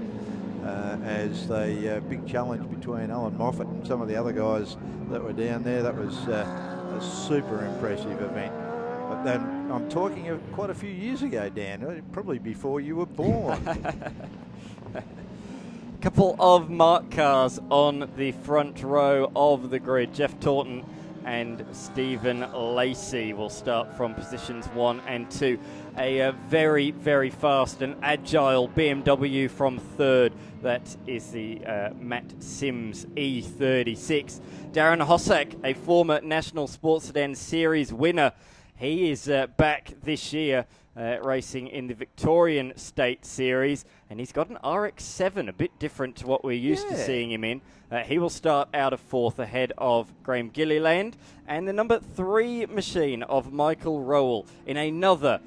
as a big challenge between Alan Moffat and some of the other guys that were down there. That was a super impressive event. But then I'm talking of quite a few years ago, Dan, probably before you were born. Couple of marked cars on the front row of the grid. Jeff Taunton and Stephen Lacey will start from positions 1 and 2. A very, very fast and agile BMW from third. That is the Matt Sims E36. Darren Hossack, a former National Sports Sedan Series winner. He is back this year, racing in the Victorian State Series, and he's got an RX7, a bit different to what we're used to seeing him in. He will start out of fourth ahead of Graham Gilliland, and the number 3 machine of Michael Rowell in another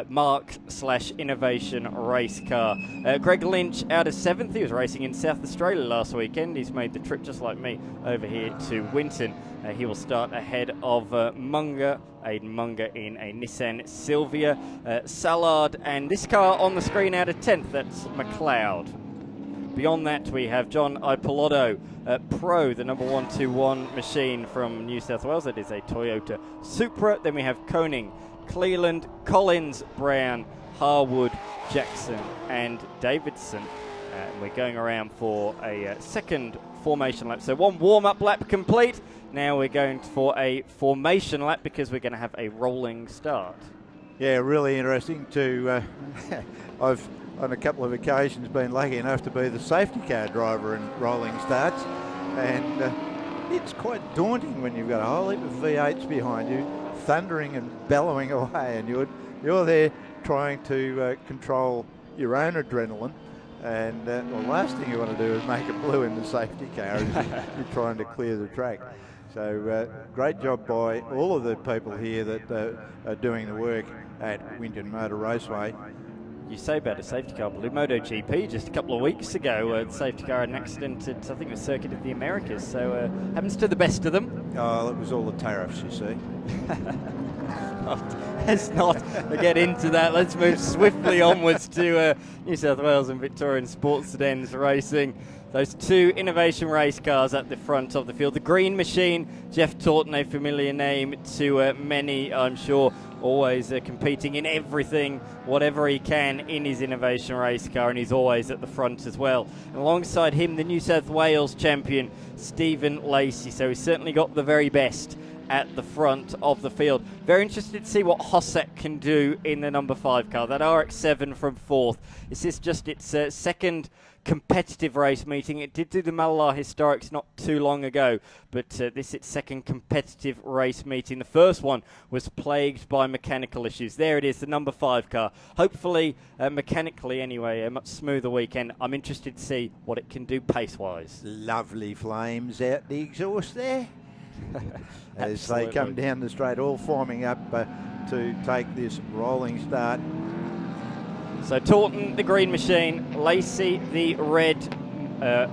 Mark/Innovation race car. Greg Lynch out of 7th. He was racing in South Australia last weekend. He's made the trip, just like me, over here to Winton. He will start ahead of Aidan Munger in a Nissan Silvia. Sallard, and this car on the screen out of 10th, that's McLeod. Beyond that, we have John Ipolotto, Pro, the number 121 machine from New South Wales. That is a Toyota Supra. Then we have Koning, Cleland, Collins, Brown, Harwood, Jackson, and Davidson. We're going around for a second formation lap. So one warm-up lap complete. Now we're going for a formation lap because we're going to have a rolling start. Yeah, really interesting to... I've, on a couple of occasions, been lucky enough to be the safety car driver in rolling starts. And it's quite daunting when you've got a whole heap of V8s behind you, thundering and bellowing away, and you're there trying to control your own adrenaline, and the last thing you want to do is make it blue in the safety car as you're trying to clear the track. So great job by all of the people here that are doing the work at Winton Motor Raceway. You say about a safety car, Blue MotoGP just a couple of weeks ago, the safety car had an accident at, I think, the Circuit of the Americas, so happens to the best of them. Oh, it was all the tariffs, you see. Let's not get into that. Let's move swiftly onwards to New South Wales and Victorian sports sedans racing. Those 2 innovation race cars at the front of the field. The green machine, Jeff Taunton, a familiar name to many, I'm sure, always competing in everything, whatever he can in his innovation race car, and he's always at the front as well. And alongside him, the New South Wales champion, Stephen Lacey. So he's certainly got the very best at the front of the field. Very interested to see what Hossack can do in the number 5 car, that RX7 from 4th. Is this just its second competitive race meeting? It did do the Malalar Historics not too long ago, but this is its second competitive race meeting. The first one was plagued by mechanical issues. There it is, the number 5 car. Hopefully, mechanically anyway, a much smoother weekend. I'm interested to see what it can do pace-wise. Lovely flames out the exhaust there. As they come down the straight, all forming up to take this rolling start. So Taunton, the green machine, Lacey, the red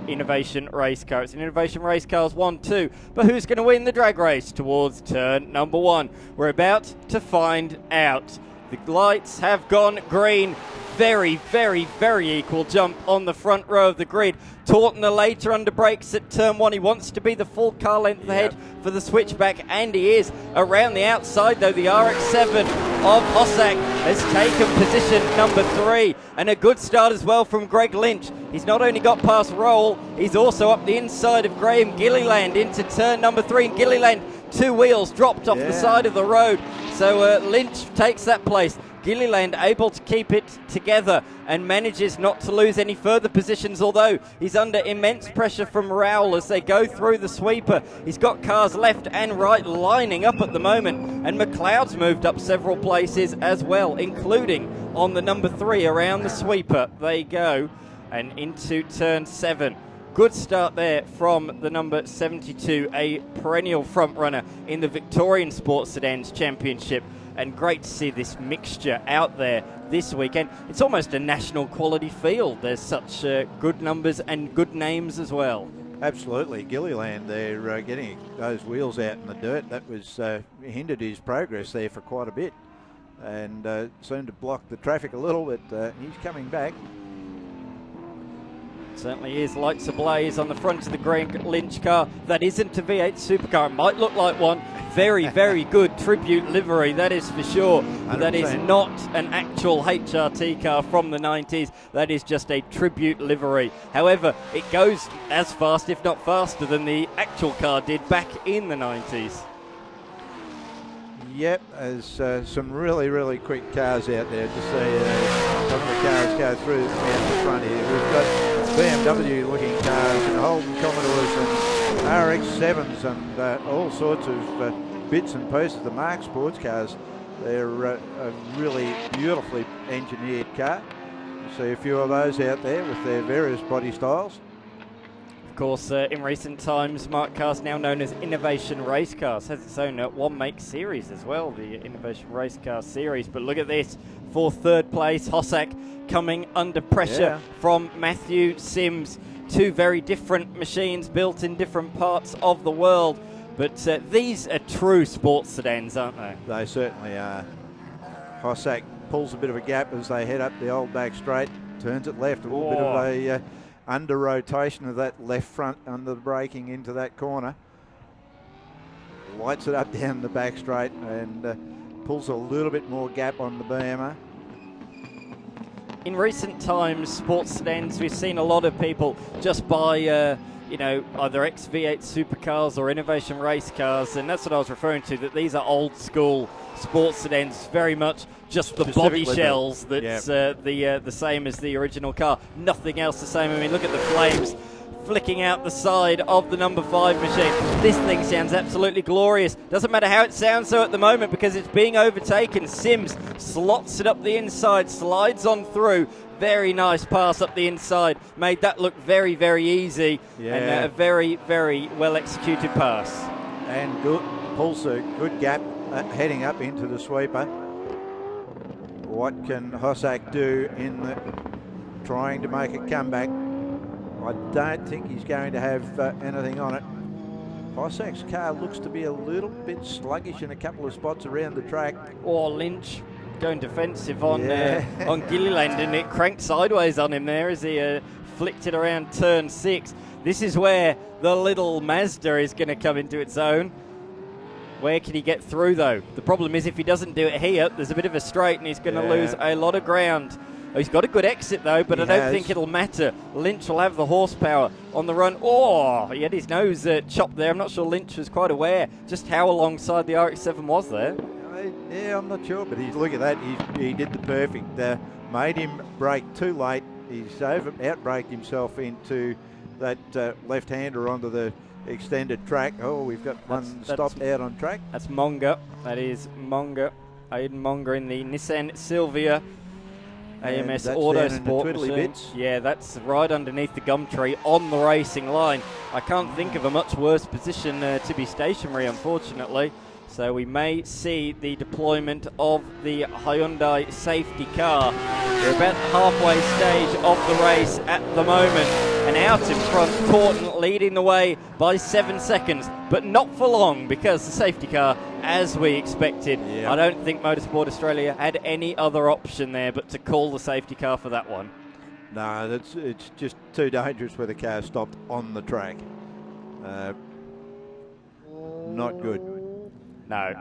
innovation race car. It's an innovation race cars 1-2, but who's going to win the drag race towards turn number 1? We're about to find out. The lights have gone green. Very, very, very equal jump on the front row of the grid. Taunton the Litre under brakes at turn 1. He wants to be the full car length ahead for the switchback, and he is. Around the outside, though, the RX7 of Hossack has taken position number 3. And a good start as well from Greg Lynch. He's not only got past Roll, he's also up the inside of Graham Gilliland into turn number 3. And Gilliland, 2 wheels dropped off the side of the road. So Lynch takes that place. Gilliland able to keep it together and manages not to lose any further positions, although he's under immense pressure from Rowell as they go through the sweeper. He's got cars left and right lining up at the moment, and McLeod's moved up several places as well, including on the number 3 around the sweeper. They go and into turn 7. Good start there from the number 72, a perennial front runner in the Victorian Sports Sedans Championship. And great to see this mixture out there this weekend. It's almost a national quality field. There's such good numbers and good names as well. Absolutely. Gilliland, they're getting those wheels out in the dirt. That was hindered his progress there for quite a bit. And seemed to block the traffic a little, but he's coming back. Certainly is. Lights ablaze on the front of the Greg Lynch car. That isn't a V8 supercar. It might look like one. Very, very good tribute livery, that is for sure. But that is not an actual HRT car from the 90s. That is just a tribute livery. However, it goes as fast, if not faster, than the actual car did back in the 90s. Yep, there's some really, really quick cars out there. Just see some of the cars go through out the front here. We've got BMW looking cars and Holden Commodores and RX7s and all sorts of bits and pieces. The Mark sports cars, they're a really beautifully engineered car. You see a few of those out there with their various body styles. Of course, in recent times, Mark Cars, now known as Innovation Race Cars, has its own one-make series as well, the Innovation Race Car series. But look at this, for third place, Hossack coming under pressure from Matthew Sims. 2 very different machines built in different parts of the world. But these are true sports sedans, aren't they? They certainly are. Hossack pulls a bit of a gap as they head up the old back straight, turns it left, a little bit of a under rotation of that left front under the braking into that corner. Lights it up down the back straight and pulls a little bit more gap on the BMR. In recent times, sports sedans, we've seen a lot of people just buy either ex-V8 supercars or innovation race cars, and that's what I was referring to, that these are old school sports sedans, very much just the body shells that's the same as the original car. Nothing else the same. I mean, look at the flames flicking out the side of the number 5 machine. This thing sounds absolutely glorious. Doesn't matter how it sounds though at the moment, because it's being overtaken. Sims slots it up the inside, slides on through. Very nice pass up the inside. Made that look very, very easy. And a very, very well executed pass. And good, pulls a good gap heading up into the sweeper. What can Hossack do in trying to make a comeback? I don't think he's going to have anything on it. Hossack's car looks to be a little bit sluggish in a couple of spots around the track. Or Lynch going defensive on Gilliland, and it cranked sideways on him there as he flicked it around turn 6. This is where the little Mazda is going to come into its own. Where can he get through though? The problem is if he doesn't do it here, there's a bit of a straight and he's going to lose a lot of ground. He's got a good exit though, but I don't think it'll matter. Lynch will have the horsepower on the run. Oh, he had his nose chopped there. I'm not sure Lynch was quite aware just how alongside the RX7 was there. Yeah, I'm not sure, but look at that. He did the perfect. Made him brake too late. He's out-braked himself into that left-hander onto the extended track. Oh, we've got one stopped out on track. That's Monga. That is Monga. Aidan Monga in the Nissan Silvia AMS Autosport machine. Yeah, that's right underneath the gum tree on the racing line. I can't think of a much worse position to be stationary, unfortunately. So we may see the deployment of the Hyundai safety car. We're about the halfway stage of the race at the moment. And out in front, Taunton leading the way by 7 seconds, but not for long because the safety car, as we expected. Yeah. I don't think Motorsport Australia had any other option there but to call the safety car for that one. No, it's just too dangerous where the car stopped on the track. Not good. No,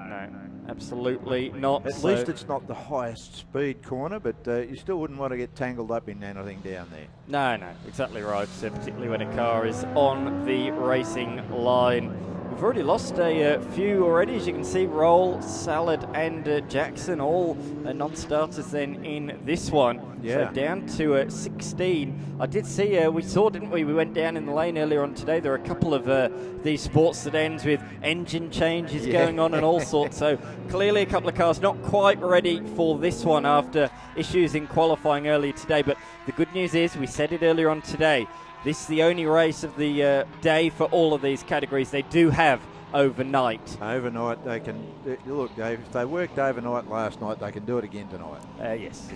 absolutely not. At least it's not the highest speed corner, but you still wouldn't want to get tangled up in anything down there. No, exactly right, particularly when a car is on the racing line. We've already lost a few already, as you can see. Roll, Salad and Jackson, all non-starters then in this one. Yeah. So down to 16. I did see, we saw, didn't we? We went down in the lane earlier on today. There are a couple of these sports sedans with engine changes going on and all sorts. So clearly a couple of cars not quite ready for this one after issues in qualifying earlier today. But the good news is, we said it earlier on today, this is the only race of the day for all of these categories. They do have overnight. Overnight, they can look, Dave. If they worked overnight last night, they can do it again tonight. Yes,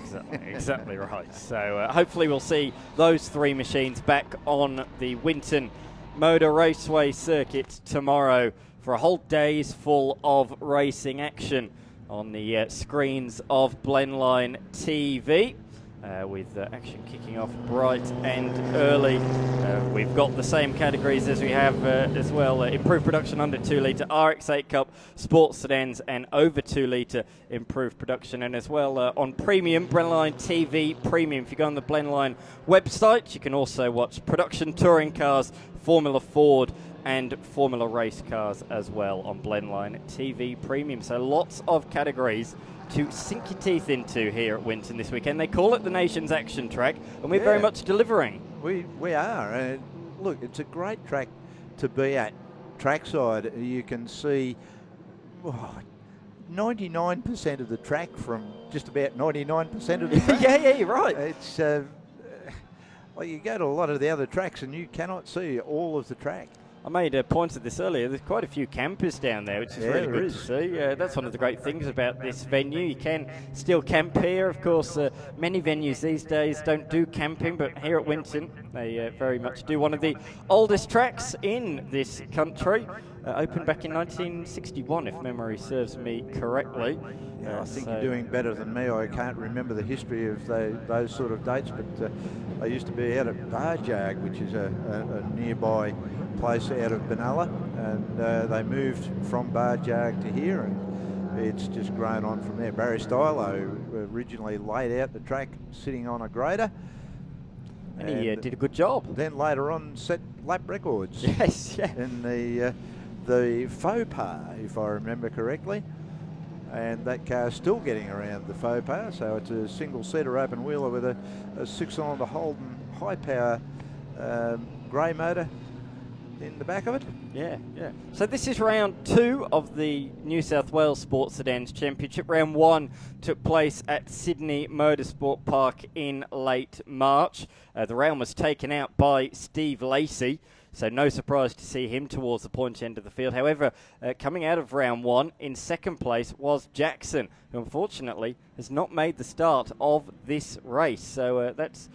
exactly right. So hopefully we'll see those three machines back on the Winton Motor Raceway circuit tomorrow for a whole day's full of racing action on the screens of Blendline TV. With action kicking off bright and early. We've got the same categories as we have as well. Improved production under 2 litre, RX8 Cup, sports sedans and over 2 litre improved production. And as well on premium, Blendline TV Premium. If you go on the Blendline website, you can also watch production touring cars, Formula Ford and Formula Race cars as well on Blendline TV Premium. So lots of categories to sink your teeth into here at Winton this weekend. They call it the nation's action track, and we're very much delivering. We are. Look, it's a great track to be at. Trackside, you can see 99% of the track from just about 99% of the track. yeah, you're right. It's well, you go to a lot of the other tracks and you cannot see all of the track. I made a point of this earlier. There's quite a few campers down there, which is really good to see. That's one of the great things about this venue. You can still camp here. Of course, many venues these days don't do camping, but here at Winton, they very much do. One of the oldest tracks in this country. Opened back in 1961, if memory serves me correctly. I think you're doing better than me. I can't remember the history of those sort of dates, but I used to be out at Barjag, which is a nearby place out of Benalla, and they moved from Barjag to here, and it's just grown on from there. Barry Stylo originally laid out the track sitting on a grader. And he did a good job. Then later on set lap records. Yes, yeah. In the faux pas, if I remember correctly. And that car's still getting around the faux pas, so it's a single-seater open wheeler with a 6-cylinder Holden high-power grey motor in the back of it. Yeah. So this is round 2 of the New South Wales Sports Sedans Championship. Round 1 took place at Sydney Motorsport Park in late March. The round was taken out by Steve Lacey, so no surprise to see him towards the point end of the field. However, coming out of round 1 in second place was Jackson, who unfortunately has not made the start of this race. So that's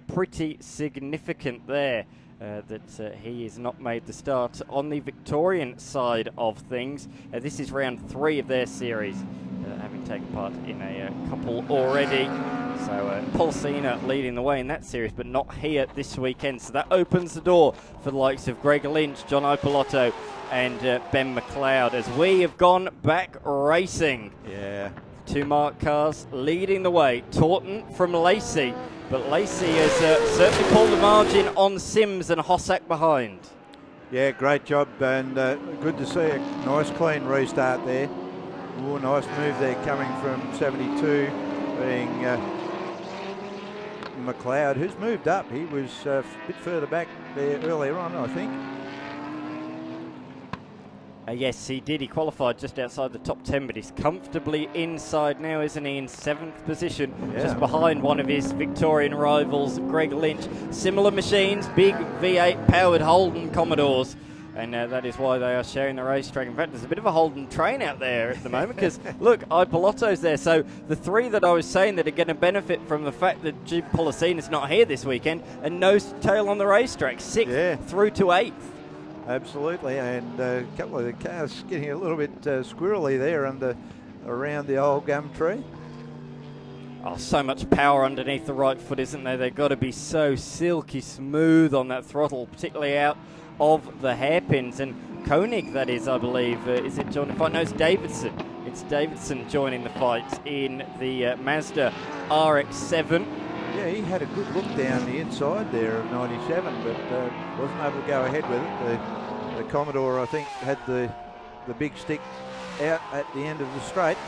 pretty significant there. That he has not made the start on the Victorian side of things. This is round 3 of their series, having taken part in a couple already. So Polsina leading the way in that series, but not here this weekend. So that opens the door for the likes of Greg Lynch, John Opolotto and Ben McLeod as we have gone back racing. Yeah. 2 marked cars leading the way. Taunton from Lacey. But Lacey has certainly pulled the margin on Sims and Hossack behind. Yeah, great job, and good to see a nice clean restart there. Ooh, nice move there coming from 72, being McLeod, who's moved up. He was a bit further back there earlier on, I think. Yes, he did. He qualified just outside the top 10, but he's comfortably inside now, isn't he, in 7th position, just behind one of his Victorian rivals, Greg Lynch. Similar machines, big V8 powered Holden Commodores, and that is why they are sharing the racetrack. In fact, there's a bit of a Holden train out there at the moment because, look, Ipolotto's there. So the three that I was saying that are going to benefit from the fact that Jim Policina's not here this weekend, and nose to tail on the racetrack, 6th through to 8th. Absolutely, and a couple of the cars getting a little bit squirrely there around the old gum tree. Oh, so much power underneath the right foot, isn't there? They've got to be so silky smooth on that throttle, particularly out of the hairpins. And Koenig, that is, I believe, is it joining the fight? No, it's Davidson. It's Davidson joining the fight in the Mazda RX-7. Yeah, he had a good look down the inside there of 97, but wasn't able to go ahead with it. The Commodore, I think, had the big stick out at the end of the straight.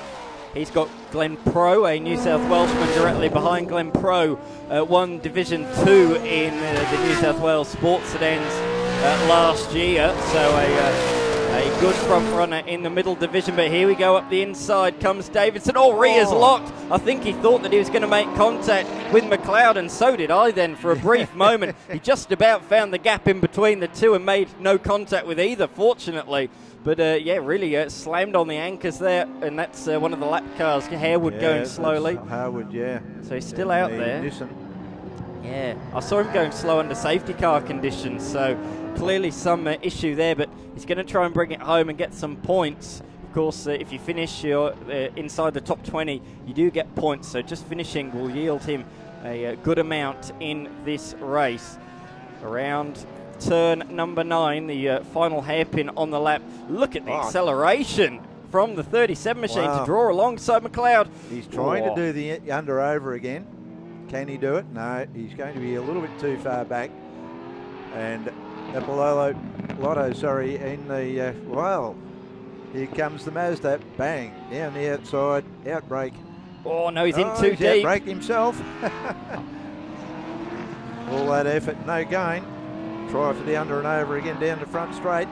He's got Glenn Pro, a New South Welshman, directly behind. Glenn Pro won Division 2 in the New South Wales Sports Sedans last year, so a good front runner in the middle division. But here we go, up the inside comes Davidson. Oh, rear's locked. I think he thought that he was going to make contact with McLeod, and so did I then for a brief moment. He just about found the gap in between the two and made no contact with either, fortunately. But, really slammed on the anchors there, and that's one of the lap cars, Harewood, going slowly. Harewood, yeah. So he's still out there. Yeah, I saw him going slow under safety car conditions, so clearly some issue there, but he's going to try and bring it home and get some points. Of course, if you finish inside the top 20, you do get points, so just finishing will yield him a good amount in this race. Around turn number 9, the final hairpin on the lap. Look at the acceleration from the 37 machine to draw alongside McLeod. He's trying to do the under-over again. Can he do it? No, he's going to be a little bit too far back. And Lotto, in the, here comes the Mazda. Bang, down the outside, outbrake. Oh, no, he's in too deep. Outbraked himself. All that effort, no gain. Try for the under and over again down the front straight.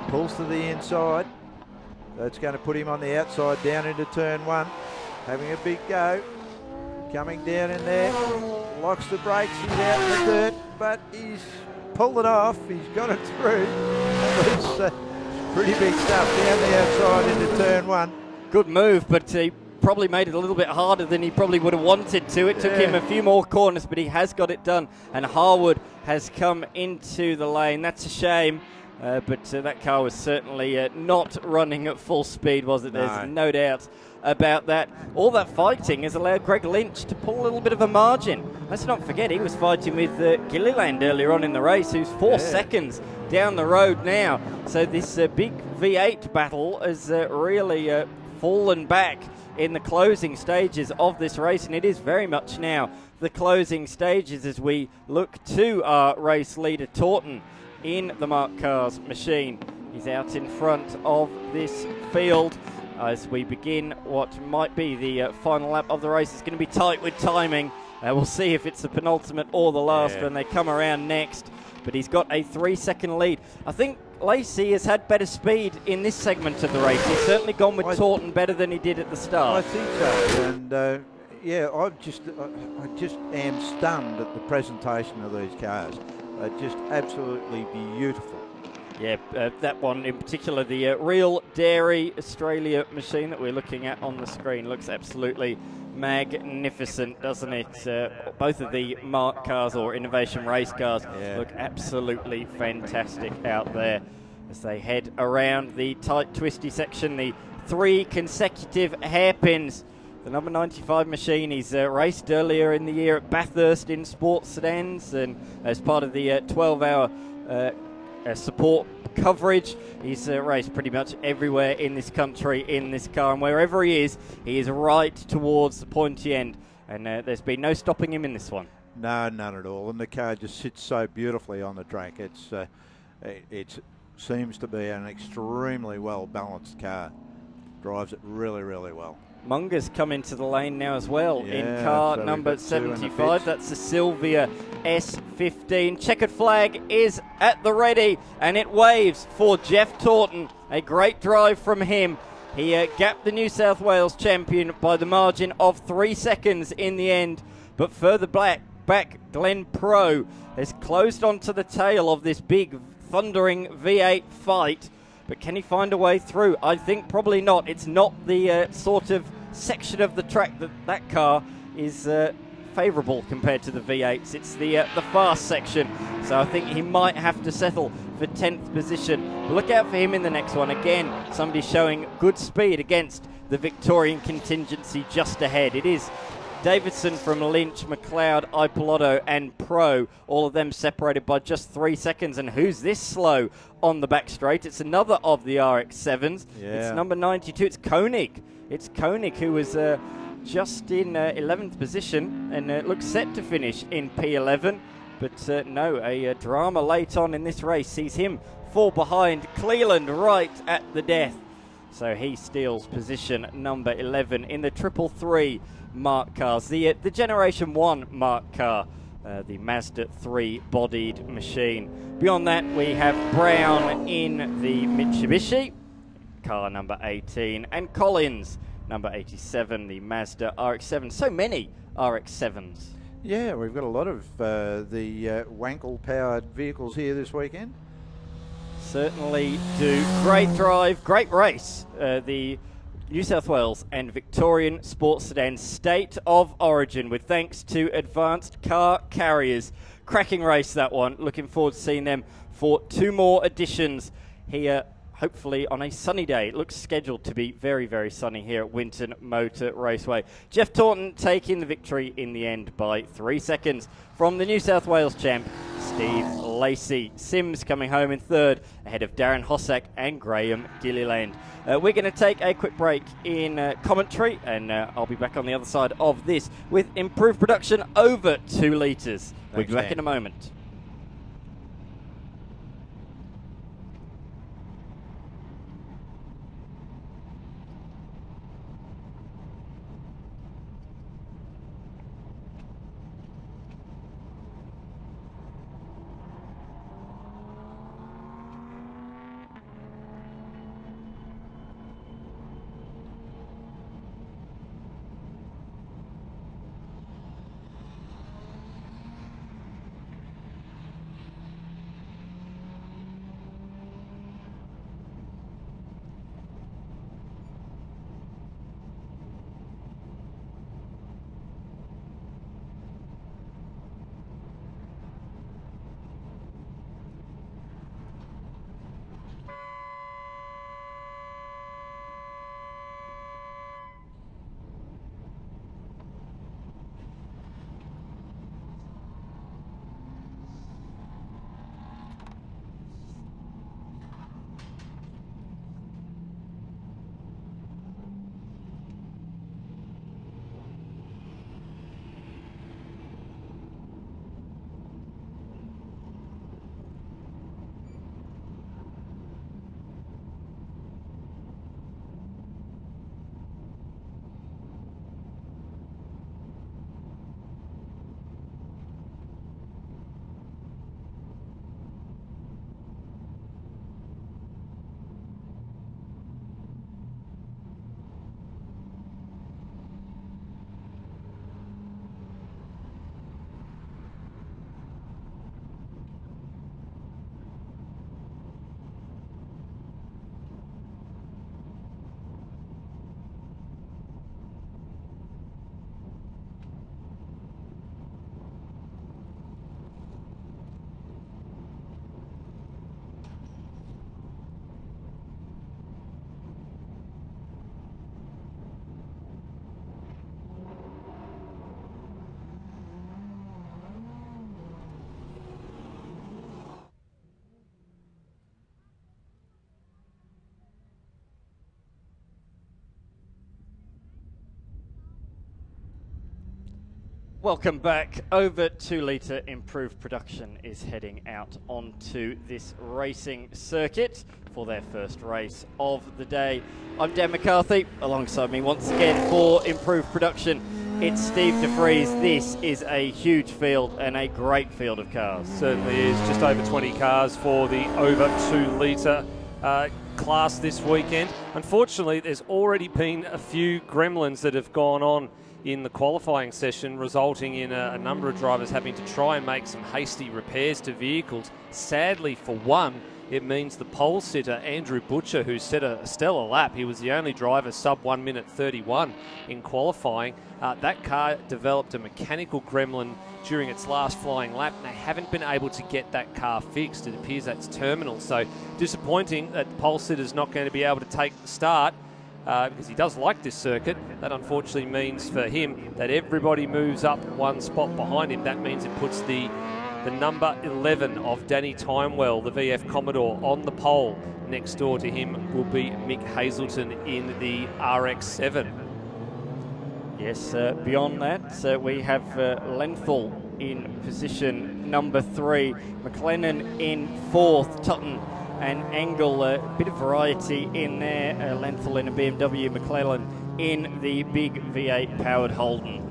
Pulls to the inside. That's going to put him on the outside down into turn 1. Having a big go. Coming down in there. Locks the brakes. He's out in the dirt, but he's pulled it off. He's got it through. That was pretty big stuff down the outside into turn 1. Good move, but he probably made it a little bit harder than he probably would have wanted to. It took him a few more corners, but he has got it done. And Harwood has come into the lane. That's a shame, but that car was certainly not running at full speed, was it? There's no doubt about that. All that fighting has allowed Greg Lynch to pull a little bit of a margin. Let's not forget he was fighting with Gilliland earlier on in the race, who's 4 seconds down the road now. So this big V8 battle has really fallen back in the closing stages of this race, and it is very much now the closing stages as we look to our race leader Taunton in the Mark Carr's machine. He's out in front of this field as we begin what might be the final lap of the race. It's going to be tight with timing. We'll see if it's the penultimate or the last when they come around next, but he's got a 3-second lead. I think Lacey has had better speed in this segment of the race. He's certainly gone with Taunton better than he did at the start. I think so, and I just am stunned at the presentation of these cars. They're just absolutely beautiful. Yeah, that one in particular, the Real Dairy Australia machine that we're looking at on the screen, looks absolutely magnificent, doesn't it? Both of the Mark cars or Innovation Race cars look absolutely fantastic out there as they head around the tight, twisty section. The 3 consecutive hairpins. The number 95 machine, he's raced earlier in the year at Bathurst in sports sedans, and as part of the 12-hour support coverage, he's raced pretty much everywhere in this country in this car, and wherever he is right towards the pointy end, and there's been no stopping him in this one. No, none at all, and the car just sits so beautifully on the track. It seems to be an extremely well balanced car. Drives it really, really well. Munger's come into the lane now as well in car number 75. That's the Sylvia S15. Checkered flag is at the ready, and it waves for Jeff Taunton. A great drive from him. He gapped the New South Wales champion by the margin of 3 seconds in the end, but further back Glenn Pro has closed onto the tail of this big thundering V8 fight. But can he find a way through? I think probably not. It's not the sort of section of the track that car is favourable compared to the V8s. It's the fast section. So I think he might have to settle for 10th position. But look out for him in the next one. Again, somebody showing good speed against the Victorian contingency just ahead. It is Davidson from Lynch, McLeod, Ipolotto and Pro, all of them separated by just 3 seconds. And who's this slow on the back straight? It's another of the RX7s. Yeah. It's number 92. It's Koenig. It's Koenig who was just in 11th position and looks set to finish in P11. But no, a drama late on in this race sees him fall behind Cleland right at the death. So he steals position number 11 in the 333 Mark cars, the Generation 1 Mark car, the Mazda 3 bodied machine. Beyond that, we have Brown in the Mitsubishi, car number 18, and Collins, number 87, the Mazda RX-7. So many RX-7s. Yeah, we've got a lot of the Wankel-powered vehicles here this weekend. Certainly do. Great drive, great race. The New South Wales and Victorian Sports Sedan State of Origin, with thanks to Advanced Car Carriers. Cracking race, that one. Looking forward to seeing them for 2 more editions here, hopefully on a sunny day. It looks scheduled to be very, very sunny here at Winton Motor Raceway. Jeff Taunton taking the victory in the end by 3 seconds from the New South Wales champ, Steve Lacey. Sims coming home in 3rd, ahead of Darren Hossack and Graham Gilliland. We're going to take a quick break in commentary, and I'll be back on the other side of this with improved production over 2 litres. We'll be back in a moment. Welcome back. Over 2 litre improved production is heading out onto this racing circuit for their first race of the day. I'm Dan McCarthy. Alongside me once again for improved production, it's Steve DeFries. This is a huge field and a great field of cars. Certainly is. Just over 20 cars for the over 2 litre class this weekend. Unfortunately, there's already been a few gremlins that have gone on in the qualifying session, resulting in a number of drivers having to try and make some hasty repairs to vehicles. Sadly for one, it means the pole sitter, Andrew Butcher, who set a stellar lap, he was the only driver sub 1 minute 31 in qualifying. That car developed a mechanical gremlin during its last flying lap, and they haven't been able to get that car fixed. It appears that's terminal. So disappointing that the pole sitter's not going to be able to take the start because he does like this circuit. That unfortunately means for him that everybody moves up one spot behind him. That means it puts the number 11 of Danny Timewell, the VF Commodore, on the pole. Next door to him will be Mick Hazelton in the RX7. Yes, beyond that, we have Lenthal in position number 3, McLennan in 4th, Tutton and Engel, a bit of variety in there. Lenthal in a BMW, McClellan in the big V8 powered Holden.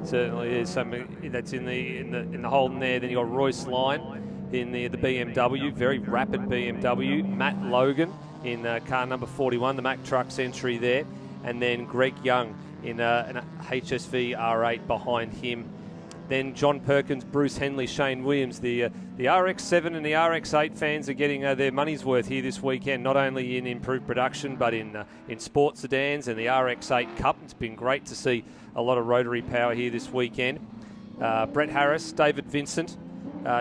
Certainly is something that's in the Holden there. Then you got Royce Lyon in the BMW, very rapid BMW. Matt Logan in car number 41, the Mack Trucks entry there, and then Greg Young in an HSV R8 behind him. Then John Perkins, Bruce Henley, Shane Williams. The RX7 and the RX8 fans are getting their money's worth here this weekend, not only in improved production but in sports sedans and the RX8 Cup. It's been great to see a lot of rotary power here this weekend. Brett Harris, David Vincent,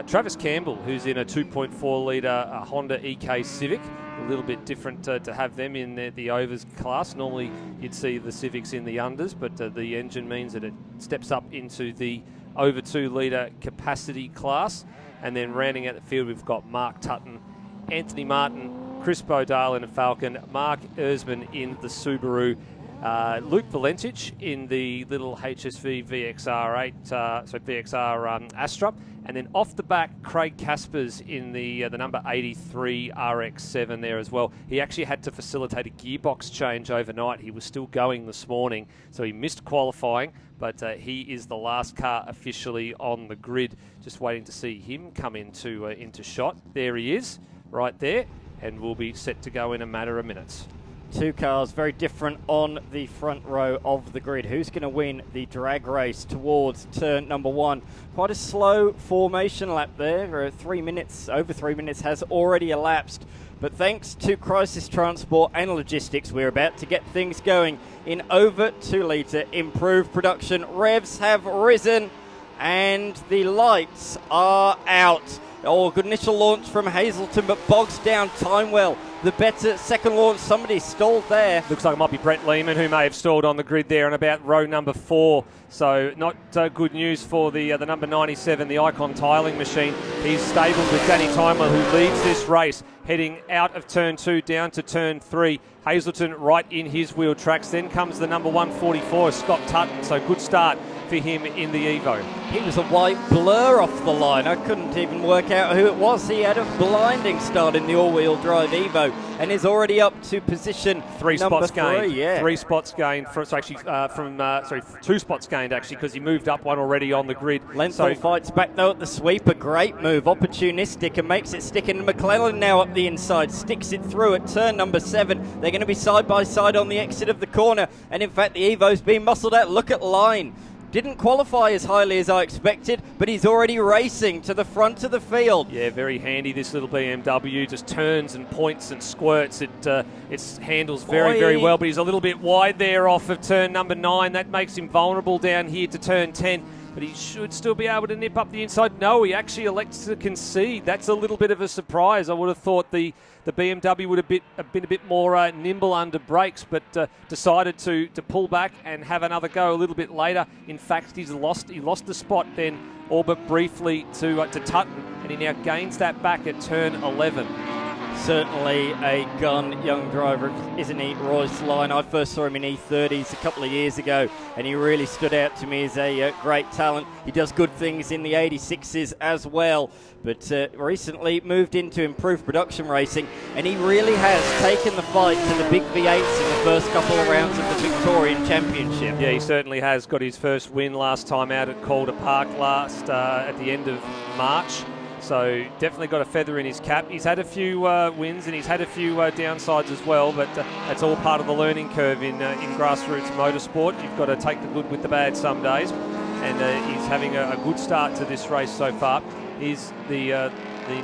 Travis Campbell, who's in a 2.4 litre Honda EK Civic. A little bit different to have them in the overs class. Normally you'd see the Civics in the unders, but the engine means that it steps up into the over 2 litre capacity class. And then rounding out the field, we've got Mark Tutton, Anthony Martin, Chris Bodale in a Falcon, Mark Erzman in the Subaru, Luke Valentich in the little HSV VXR Astra, and then off the back, Craig Caspers in the number 83 RX7 there as well. He actually had to facilitate a gearbox change overnight. He was still going this morning, so he missed qualifying, but he is the last car officially on the grid. Just waiting to see him come into shot. There he is, right there, and we'll be set to go in a matter of minutes. Two cars very different on the front row of the grid. Who's going to win the drag race towards turn number 1? Quite a slow formation lap there. 3 minutes, over 3 minutes has already elapsed. But thanks to Crisis Transport and Logistics, we're about to get things going in over 2 litre improved production. Revs have risen and the lights are out. Oh, good initial launch from Hazelton, but bogs down Timewell. The better second launch, somebody stalled there. Looks like it might be Brett Lehman who may have stalled on the grid there on about row number 4. So not good news for the number 97, the Icon Tiling Machine. He's stabled with Danny Timewell, who leads this race, heading out of turn 2 down to turn 3. Hazelton right in his wheel tracks. Then comes the number 144, Scott Tutton. So good start for him in the Evo. He was a white blur off the line. I couldn't even work out who it was. He had a blinding start in the all-wheel drive Evo and is already up to position 3 number spots gained. 3. Yeah. 3 spots gained. 2 spots gained actually, because he moved up one already on the grid. Lenthal fights back though at the sweep. A great move, opportunistic, and makes it stick. And McClellan now up the inside, sticks it through at turn number 7. They're going to be side by side on the exit of the corner. And in fact, the Evo's being muscled out. Look at Line. Didn't qualify as highly as I expected, but he's already racing to the front of the field. Yeah, very handy, this little BMW. Just turns and points and squirts. It handles very well, but he's a little bit wide there off of turn number 9. That makes him vulnerable down here to turn 10. But he should still be able to nip up the inside. No, he actually elects to concede. That's a little bit of a surprise. I would have thought the BMW would have been a bit more nimble under brakes, but decided to pull back and have another go a little bit later. In fact, he lost the spot then, all but briefly, to Tutton, and he now gains that back at turn 11. Certainly a gun young driver, isn't he, Royce Lyon? I first saw him in E30s a couple of years ago, and he really stood out to me as a great talent. He does good things in the 86s as well, but recently moved into improved production racing, and he really has taken the fight to the big V8s in the first couple of rounds of the Victorian Championship. Yeah, he certainly has. Got his first win last time out at Calder Park at the end of March. So definitely got a feather in his cap. He's had a few wins and he's had a few downsides as well, but that's all part of the learning curve in grassroots motorsport. You've got to take the good with the bad some days, and he's having a good start to this race so far. He's the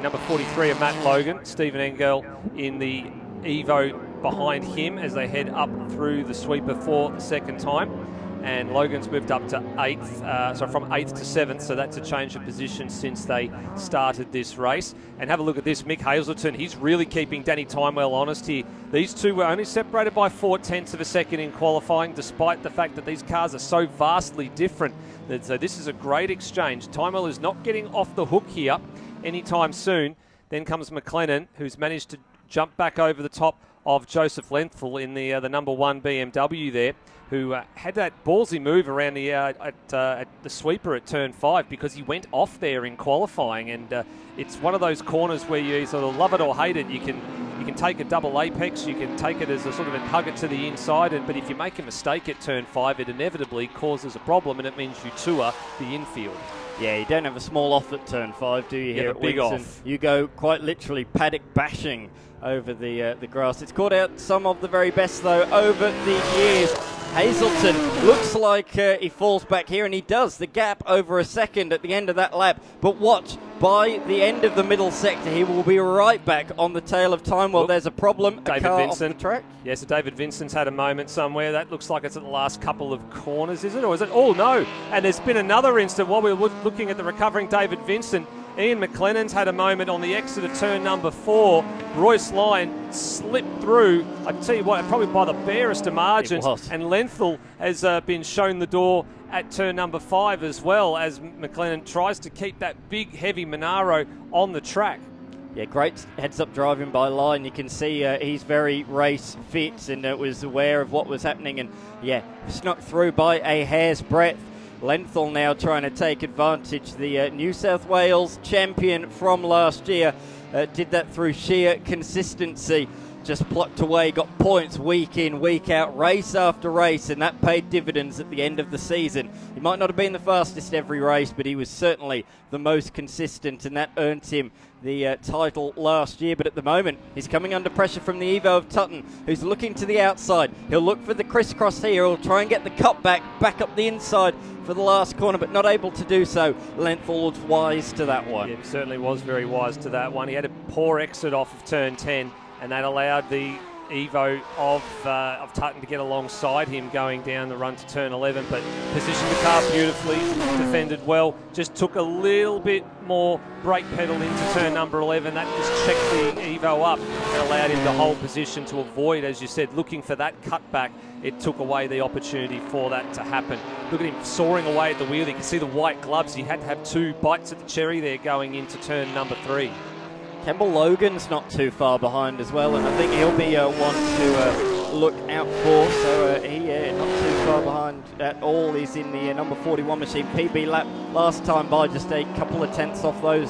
number 43 of Matt Logan, Stephen Engel in the Evo behind him as they head up through the sweeper for the second time. And Logan's moved up to 8th, from 8th to 7th, so that's a change of position since they started this race. And have a look at this, Mick Hazelton, he's really keeping Danny Timewell honest here. These two were only separated by 0.4 of a second in qualifying, despite the fact that these cars are so vastly different. So this is a great exchange. Timewell is not getting off the hook here anytime soon. Then comes McLennan, who's managed to jump back over the top of Joseph Lenthal in the number 1 BMW there, who had that ballsy move around the at the sweeper at turn 5 because he went off there in qualifying, and it's one of those corners where you sort of love it or hate it. You can take a double apex, you can take it as a sort of a hug it to the inside, but if you make a mistake at turn 5, it inevitably causes a problem, and it means you tour the infield. Yeah, you don't have a small off at turn 5, do you? Here at big Winton? off. You go quite literally paddock bashing over the grass. It's caught out some of the very best, though, over the years. Hazelton looks like he falls back here, and he does. The gap over a second at the end of that lap. But watch, by the end of the middle sector, he will be right back on the tail of time. Well, there's a problem. David a car Vincent. off the track. Yes, so David Vincent's had a moment somewhere. That looks like it's at the last couple of corners, is it? Or is it? Oh, no. And there's been another instant while we were looking at the recovering David Vincent. Ian McLennan's had a moment on the exit of turn number 4. Royce Lyon slipped through, I tell you what, probably by the barest of margins. And Lenthal has been shown the door at turn number 5 as well, as McLennan tries to keep that big, heavy Monaro on the track. Yeah, great heads-up driving by Lyon. You can see he's very race fit and was aware of what was happening, and yeah, snuck through by a hair's breadth. Lenthal now trying to take advantage. The New South Wales champion from last year did that through sheer consistency. Just plucked away, got points week in, week out, race after race, and that paid dividends at the end of the season. He might not have been the fastest every race, but he was certainly the most consistent, and that earned him the title last year. But at the moment, he's coming under pressure from the Evo of Tutton, who's looking to the outside. He'll look for the crisscross here. He'll try and get the cut back up the inside for the last corner, but not able to do so. Lenthal was wise to that one. Yeah, he certainly was very wise to that one. He had a poor exit off of turn 10, and that allowed the Evo of Tutton to get alongside him going down the run to turn 11, but positioned the car beautifully, defended well, just took a little bit more brake pedal into turn number 11. That just checked the Evo up and allowed him to hold position to avoid, as you said, looking for that cutback. It took away the opportunity for that to happen. Look at him soaring away at the wheel. You can see the white gloves. He had to have 2 bites at the cherry there going into turn number 3. Campbell Logan's not too far behind as well, and I think he'll be one to look out for. So he not too far behind at all. He's in the number 41 machine. PB lap last time by, just a couple of tenths off those,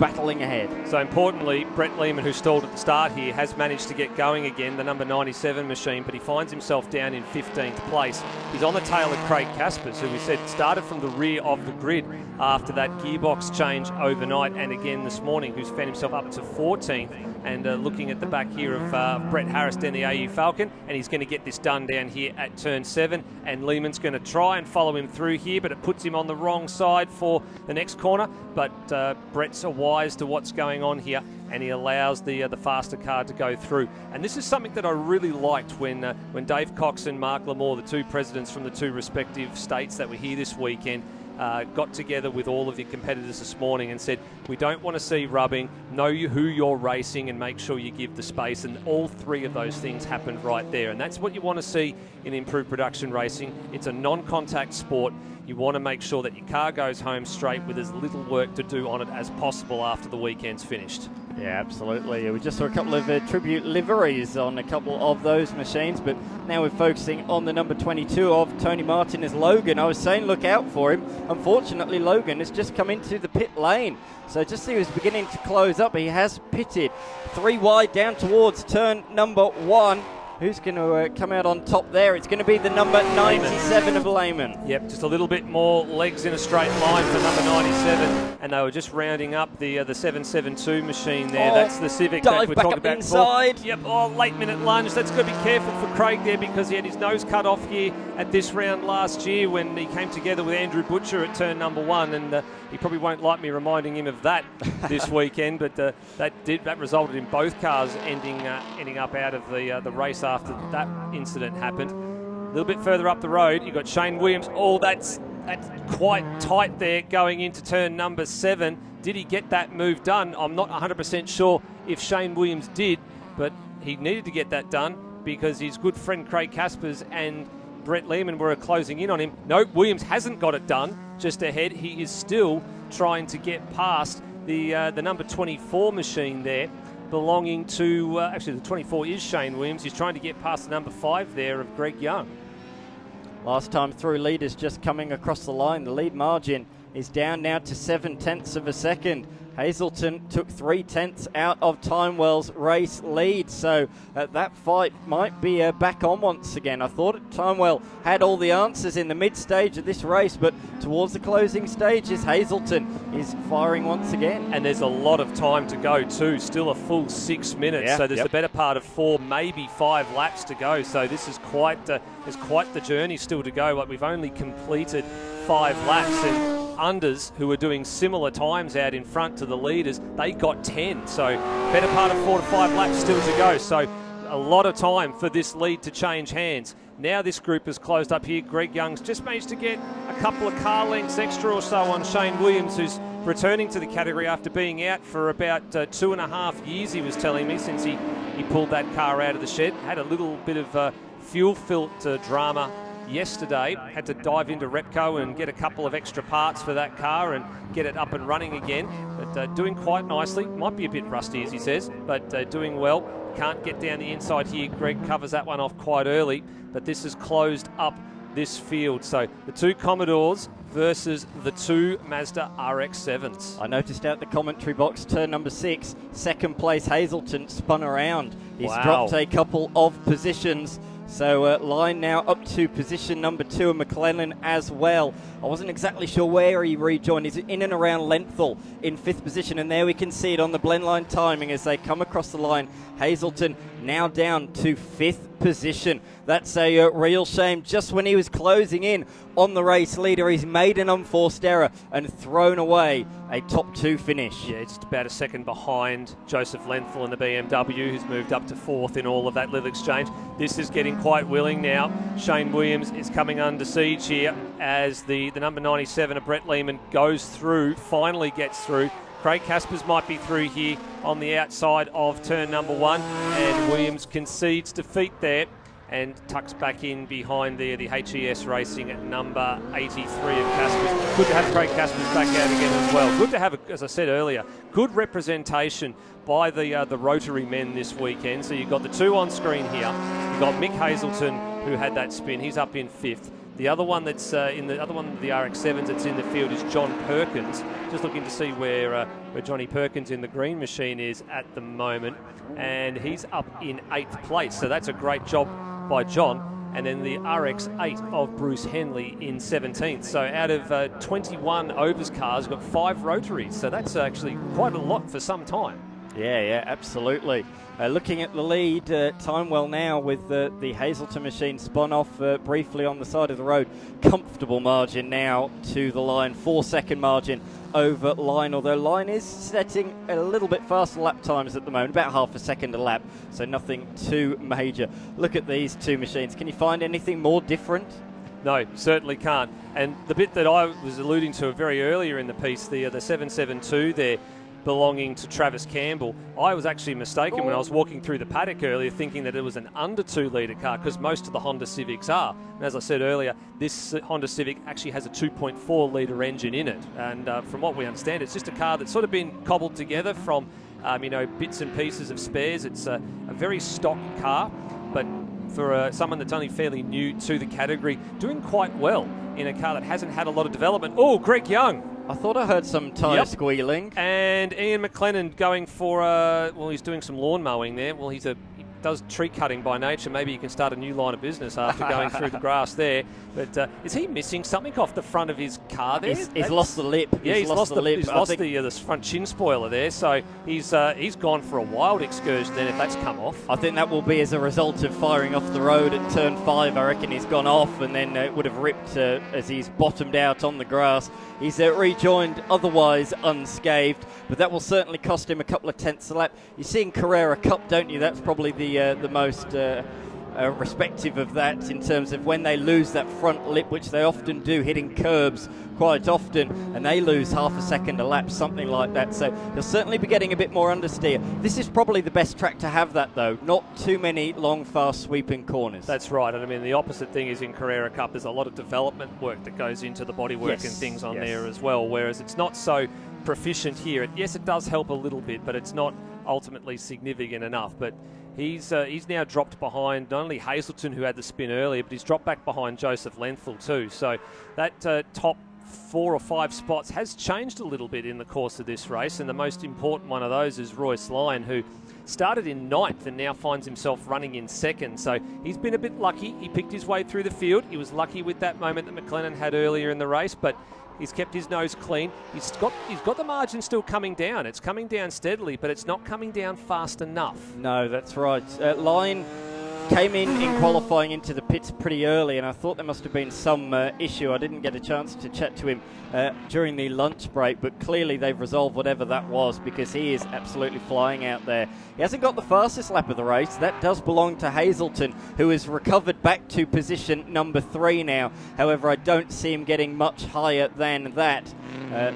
battling ahead. So importantly, Brett Lehman, who stalled at the start here, has managed to get going again, the number 97 machine, but he finds himself down in 15th place. He's on the tail of Craig Caspers, who we said started from the rear of the grid after that gearbox change overnight, and again this morning, who's found himself up to 14th. And looking at the back here of Brett Harris down the AU Falcon, and he's going to get this done down here at turn 7, and Lehman's going to try and follow him through here, but it puts him on the wrong side for the next corner. But Brett's wise to what's going on here, and he allows the faster car to go through. And this is something that I really liked when Dave Cox and Mark Lamore, the 2 presidents from the 2 respective states that were here this weekend, got together with all of your competitors this morning and said, we don't want to see rubbing, know who you're racing and make sure you give the space. And all 3 of those things happened right there. And that's what you want to see in improved production racing. It's a non-contact sport. You want to make sure that your car goes home straight with as little work to do on it as possible after the weekend's finished. Yeah, absolutely. We just saw a couple of tribute liveries on a couple of those machines, but now we're focusing on the number 22 of Tony Martin as Logan. I was saying look out for him. Unfortunately, Logan has just come into the pit lane. So just as he was beginning to close up, he has pitted 3 wide down towards turn number 1. Who's going to come out on top there? It's going to be the number 97 of Lehman. Yep, just a little bit more legs in a straight line for number 97, and they were just rounding up the 772 machine there. That's the Civic that we're talking about inside. Before. Yep, late minute lunge. That's got to be careful for Craig there because he had his nose cut off here at this round last year when he came together with Andrew Butcher at turn number 1, and he probably won't like me reminding him of that this weekend, but that resulted in both cars ending up out of the race after that incident happened. A little bit further up the road, you've got Shane Williams. Oh, that's quite tight there going into turn number 7. Did he get that move done? I'm not 100% sure if Shane Williams did, but he needed to get that done because his good friend Craig Caspers and Brett Lehman were closing in on him. No, Williams hasn't got it done just ahead. He is still trying to get past the number 24 machine there, belonging to, actually the 24 is Shane Williams. He's trying to get past the number 5 there of Greg Young. Last time through, leaders just coming across the line. The lead margin is down now to 7/10 of a second. Hazelton took 3/10 out of Timewell's race lead, so that fight might be back on once again. I thought Timewell had all the answers in the mid-stage of this race, but towards the closing stages, Hazelton is firing once again. And there's a lot of time to go too, still a full 6 minutes, so there's the better part of 4, maybe 5 laps to go, so this is quite the journey still to go. Like, we've only completed 5 laps, and unders who were doing similar times out in front to the leaders, they got 10, so better part of 4 to 5 laps still to go, so a lot of time for this lead to change hands. Now this group is closed up here. Greg Young's just managed to get a couple of car lengths extra or so on Shane Williams, who's returning to the category after being out for about 2.5 years, he was telling me, since he pulled that car out of the shed. Had a little bit of fuel filter drama yesterday, had to dive into Repco and get a couple of extra parts for that car and get it up and running again, but doing quite nicely. Might be a bit rusty, as he says, but doing well. Can't get down the inside here. Greg covers that one off quite early, but this has closed up this field. So the 2 Commodores versus the 2 Mazda RX-7s. I noticed out the commentary box, turn number 6, second place Hazelton spun around. He's dropped a couple of positions. So line now up to position number 2 of McClellan as well. I wasn't exactly sure where he rejoined. He's in and around Lenthal in 5th position, and there we can see it on the blend line timing as they come across the line. Hazelton now down to 5th position. That's a real shame. Just when he was closing in on the race leader, he's made an unforced error and thrown away a top 2 finish. Yeah, just about a second behind Joseph Lenthal in the BMW, who's moved up to 4th in all of that little exchange. This is getting quite willing now. Shane Williams is coming under siege here as the number 97 of Brett Lehman goes through, finally gets through. Craig Caspers might be through here on the outside of turn number 1, and Williams concedes defeat there and tucks back in behind there the HES Racing at number 83 of Caspers. Good to have Craig Caspers back out again as well. Good to have, as I said earlier, good representation by the Rotary men this weekend. So you've got the 2 on screen here. You've got Mick Hazelton, who had that spin. He's up in 5th. The other one that's the RX-7s that's in the field is John Perkins. Just looking to see where Johnny Perkins in the green machine is at the moment, and he's up in 8th place. So that's a great job by John. And then the RX8 of Bruce Henley in 17th. So out of 21 overs cars, got 5 rotaries. So that's actually quite a lot for some time. Yeah, absolutely. Looking at the lead, Timewell now with the Hazelton machine spun off briefly on the side of the road. Comfortable margin now to the line, 4-second margin over line, although line is setting a little bit faster lap times at the moment, about half a second a lap, so nothing too major. Look at these 2 machines. Can you find anything more different? No, certainly can't. And the bit that I was alluding to very earlier in the piece, the 772 there, belonging to Travis Campbell. I was actually mistaken when I was walking through the paddock earlier, thinking that it was an under 2 litre car, because most of the Honda Civics are. And as I said earlier, this Honda Civic actually has a 2.4 litre engine in it. And from what we understand, it's just a car that's sort of been cobbled together from bits and pieces of spares. It's a very stock car, but for someone that's only fairly new to the category, doing quite well in a car that hasn't had a lot of development. Oh, Greg Young. I thought I heard some tyre squealing. And Ian McLennan going for, he's doing some lawn mowing there. Well, he does tree cutting by nature. Maybe he can start a new line of business after going through the grass there. But is he missing something off the front of his car there? He's lost the lip. Yeah, he's lost the lip. He's lost the front chin spoiler there. So he's gone for a wild excursion then if that's come off. I think that will be as a result of firing off the road at turn 5. I reckon he's gone off, and then it would have ripped as he's bottomed out on the grass. He's rejoined otherwise unscathed, but that will certainly cost him a couple of tenths a lap. You see in Carrera Cup, don't you? That's probably the most respective of that in terms of when they lose that front lip, which they often do, hitting curbs quite often, and they lose half a second a lap, something like that. So he'll certainly be getting a bit more understeer. This is probably the best track to have that, though. Not too many long, fast sweeping corners. That's right. And I mean, the opposite thing is in Carrera Cup, there's a lot of development work that goes into the bodywork and things on there as well, whereas it's not so proficient here. Yes, it does help a little bit, but it's not ultimately significant enough. But he's now dropped behind not only Hazelton, who had the spin earlier, but he's dropped back behind Joseph Lenthal too. So that top 4 or 5 spots has changed a little bit in the course of this race, and the most important one of those is Royce Lyon, who started in 9th and now finds himself running in 2nd. So he's been a bit lucky. He picked his way through the field. He was lucky with that moment that McLennan had earlier in the race, but he's kept his nose clean. He's got the margin still coming down. It's coming down steadily, but it's not coming down fast enough. No, that's right. Lyon came in qualifying into the pits pretty early, and I thought there must have been some issue. I didn't get a chance to chat to him during the lunch break, but clearly they've resolved whatever that was, because he is absolutely flying out there. He hasn't got the fastest lap of the race. That does belong to Hazelton, who has recovered back to position number 3 now. However, I don't see him getting much higher than that.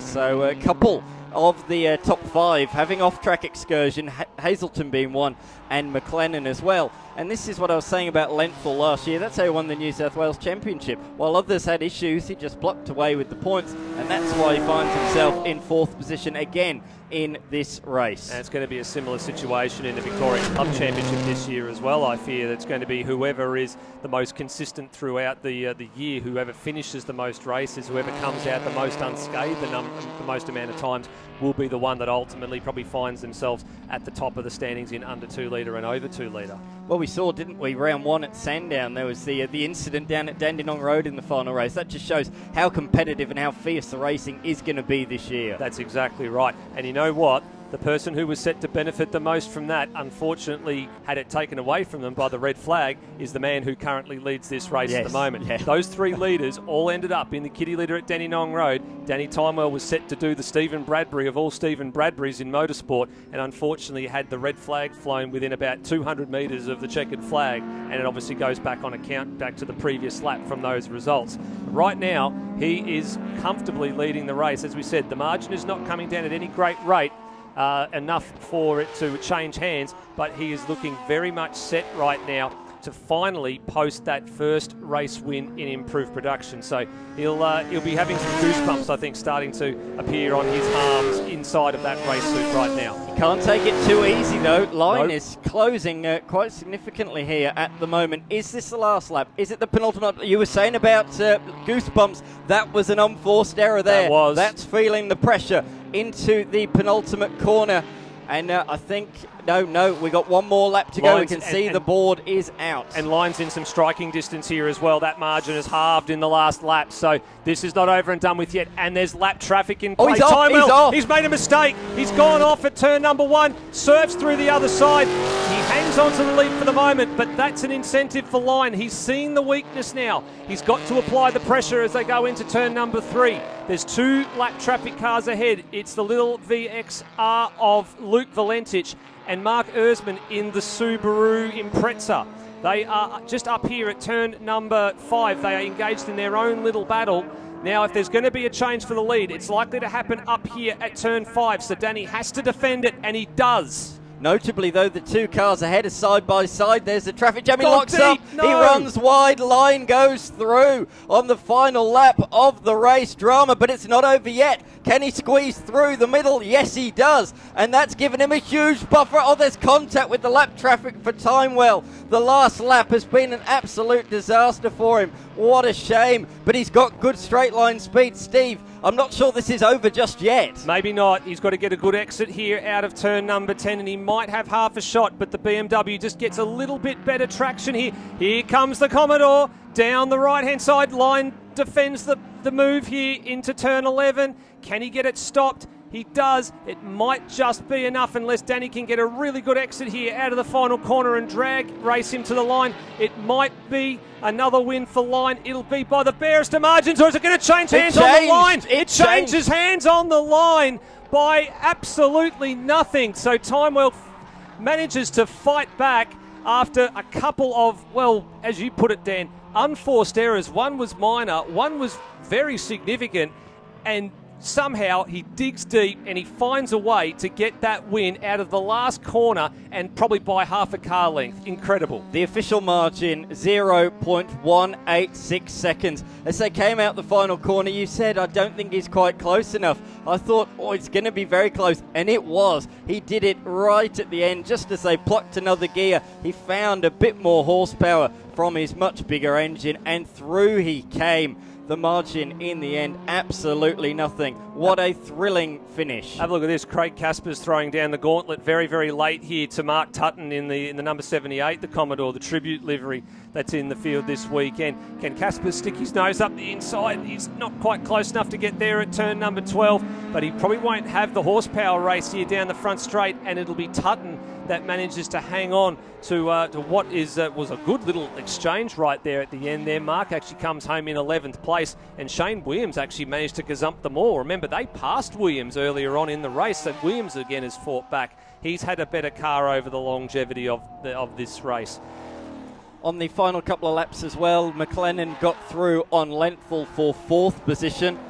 So a couple of the top 5 having off-track excursion, Hazelton being one, and McLennan as well. And this is what I was saying about Lenthal last year. That's how he won the New South Wales Championship. While others had issues, he just blocked away with the points, and that's why he finds himself in 4th position again in this race. And it's going to be a similar situation in the Victorian Club Championship this year as well. I fear that's going to be whoever is the most consistent throughout the year, whoever finishes the most races, whoever comes out the most unscathed, the most amount of times, will be the one that ultimately probably finds themselves at the top of the standings in under 2 litre and over 2 litre. Well, we saw, didn't we, round 1 at Sandown, there was the incident down at Dandenong Road in the final race. That just shows how competitive and how fierce the racing is going to be this year. That's exactly right. And you know what? The person who was set to benefit the most from that, unfortunately, had it taken away from them by the red flag, is the man who currently leads this race at the moment. Yeah. Those 3 leaders all ended up in the Kitty Litter at Dandenong Road. Danny Timewell was set to do the Stephen Bradbury of all Stephen Bradburys in motorsport, and unfortunately had the red flag flown within about 200 metres of the checkered flag, and it obviously goes back on account back to the previous lap from those results. Right now, he is comfortably leading the race. As we said, the margin is not coming down at any great rate, enough for it to change hands, but he is looking very much set right now to finally post that first race win in improved production. So he'll be having some goosebumps, I think, starting to appear on his arms inside of that race suit right now. He can't take it too easy, though. Lyon is closing quite significantly here at the moment. Is this the last lap? Is it the penultimate? You were saying about goosebumps. That was an unforced error there. That was. That's feeling the pressure into the penultimate corner. And I think, no, we got one more lap to go. We can see the board is out. And Lyon's in some striking distance here as well. That margin is halved in the last lap, so this is not over and done with yet. And there's lap traffic in play. He's off. He's made a mistake. He's gone off at turn number 1, serves through the other side. He hangs on to the lead for the moment, but that's an incentive for Lyon. He's seen the weakness now. He's got to apply the pressure as they go into turn number 3. There's 2 lap traffic cars ahead. It's the little VXR of Luke Valentich and Mark Erzman in the Subaru Impreza. They are just up here at turn number 5. They are engaged in their own little battle. Now, if there's going to be a change for the lead, it's likely to happen up here at turn 5. So Danny has to defend it, and he does. Notably, though, the 2 cars ahead are side by side. There's the traffic jam. He locks up. No. He runs wide. Line goes through on the final lap of the race. Drama, but it's not over yet. Can he squeeze through the middle? Yes, he does. And that's given him a huge buffer. Oh, there's contact with the lap traffic for Timewell. The last lap has been an absolute disaster for him. What a shame. But he's got good straight line speed. Steve, I'm not sure this is over just yet. Maybe not. He's got to get a good exit here out of turn number 10, and he might have half a shot, but the BMW just gets a little bit better traction here. Here comes the Commodore down the right-hand side line, defends the move here into turn 11. Can he get it stopped? He does. It might just be enough unless Danny can get a really good exit here out of the final corner and race him to the line. It might be another win for Line. It'll be by the barest of margins, or is it going to change hands on the line? It changes hands on the line by absolutely nothing. So Timewell manages to fight back after a couple of, well, as you put it, Dan, unforced errors. One was minor, one was very significant, and somehow he digs deep and he finds a way to get that win out of the last corner and probably by half a car length. Incredible. The official margin, 0.186 seconds. As they came out the final corner, you said, I don't think he's quite close enough. I thought, oh, it's going to be very close. And it was. He did it right at the end. Just as they plucked another gear, he found a bit more horsepower from his much bigger engine, and through he came. The margin in the end, absolutely nothing. What a thrilling finish. Have a look at this. Craig Casper's throwing down the gauntlet very, very late here to Mark Tutton in the number 78, the Commodore, the tribute livery that's in the field this weekend. Can Casper stick his nose up the inside? He's not quite close enough to get there at turn number 12, but he probably won't have the horsepower race here down the front straight, and it'll be Tutton that manages to hang on to what was a good little exchange right there at the end there. Mark actually comes home in 11th place, and Shane Williams actually managed to gazump them all. Remember, they passed Williams earlier on in the race, so Williams again has fought back. He's had a better car over the longevity of this race. On the final couple of laps as well, McLennan got through on Lenthal for 4th position.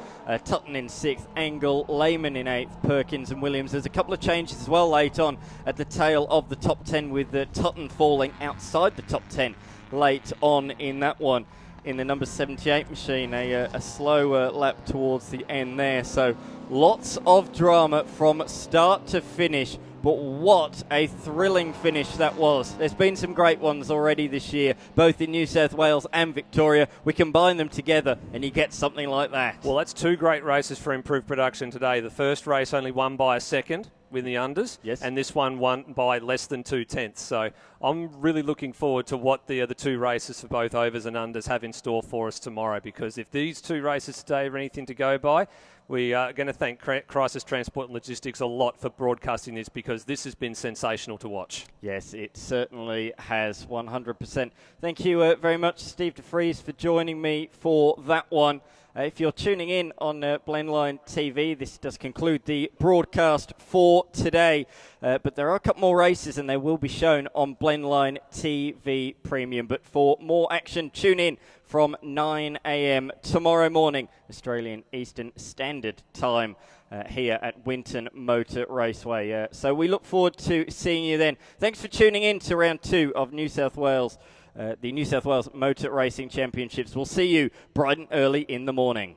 Tutton in 6th, Engel, Lehman in 8th, Perkins and Williams. There's a couple of changes as well late on at the tail of the top 10, with Tutton falling outside the top 10 late on in that one. In the number 78 machine, a slower lap towards the end there. So lots of drama from start to finish. But what a thrilling finish that was. There's been some great ones already this year, both in New South Wales and Victoria. We combine them together and you get something like that. Well, that's two great races for improved production today. The first race only won by a second with the unders, yes, and this one won by less than 2/10. So I'm really looking forward to what the other two races for both overs and unders have in store for us tomorrow, because if these two races today are anything to go by, we are going to thank Crisis Transport and Logistics a lot for broadcasting this, because this has been sensational to watch. Yes, it certainly has, 100%. Thank you very much, Steve DeFries, for joining me for that one. If you're tuning in on Blendline TV, this does conclude the broadcast for today. But there are a couple more races, and they will be shown on Blendline TV Premium. But for more action, tune in from 9 a.m. tomorrow morning, Australian Eastern Standard Time, here at Winton Motor Raceway. So we look forward to seeing you then. Thanks for tuning in to round 2 of New South Wales. The New South Wales Motor Racing Championships. We'll see you bright and early in the morning.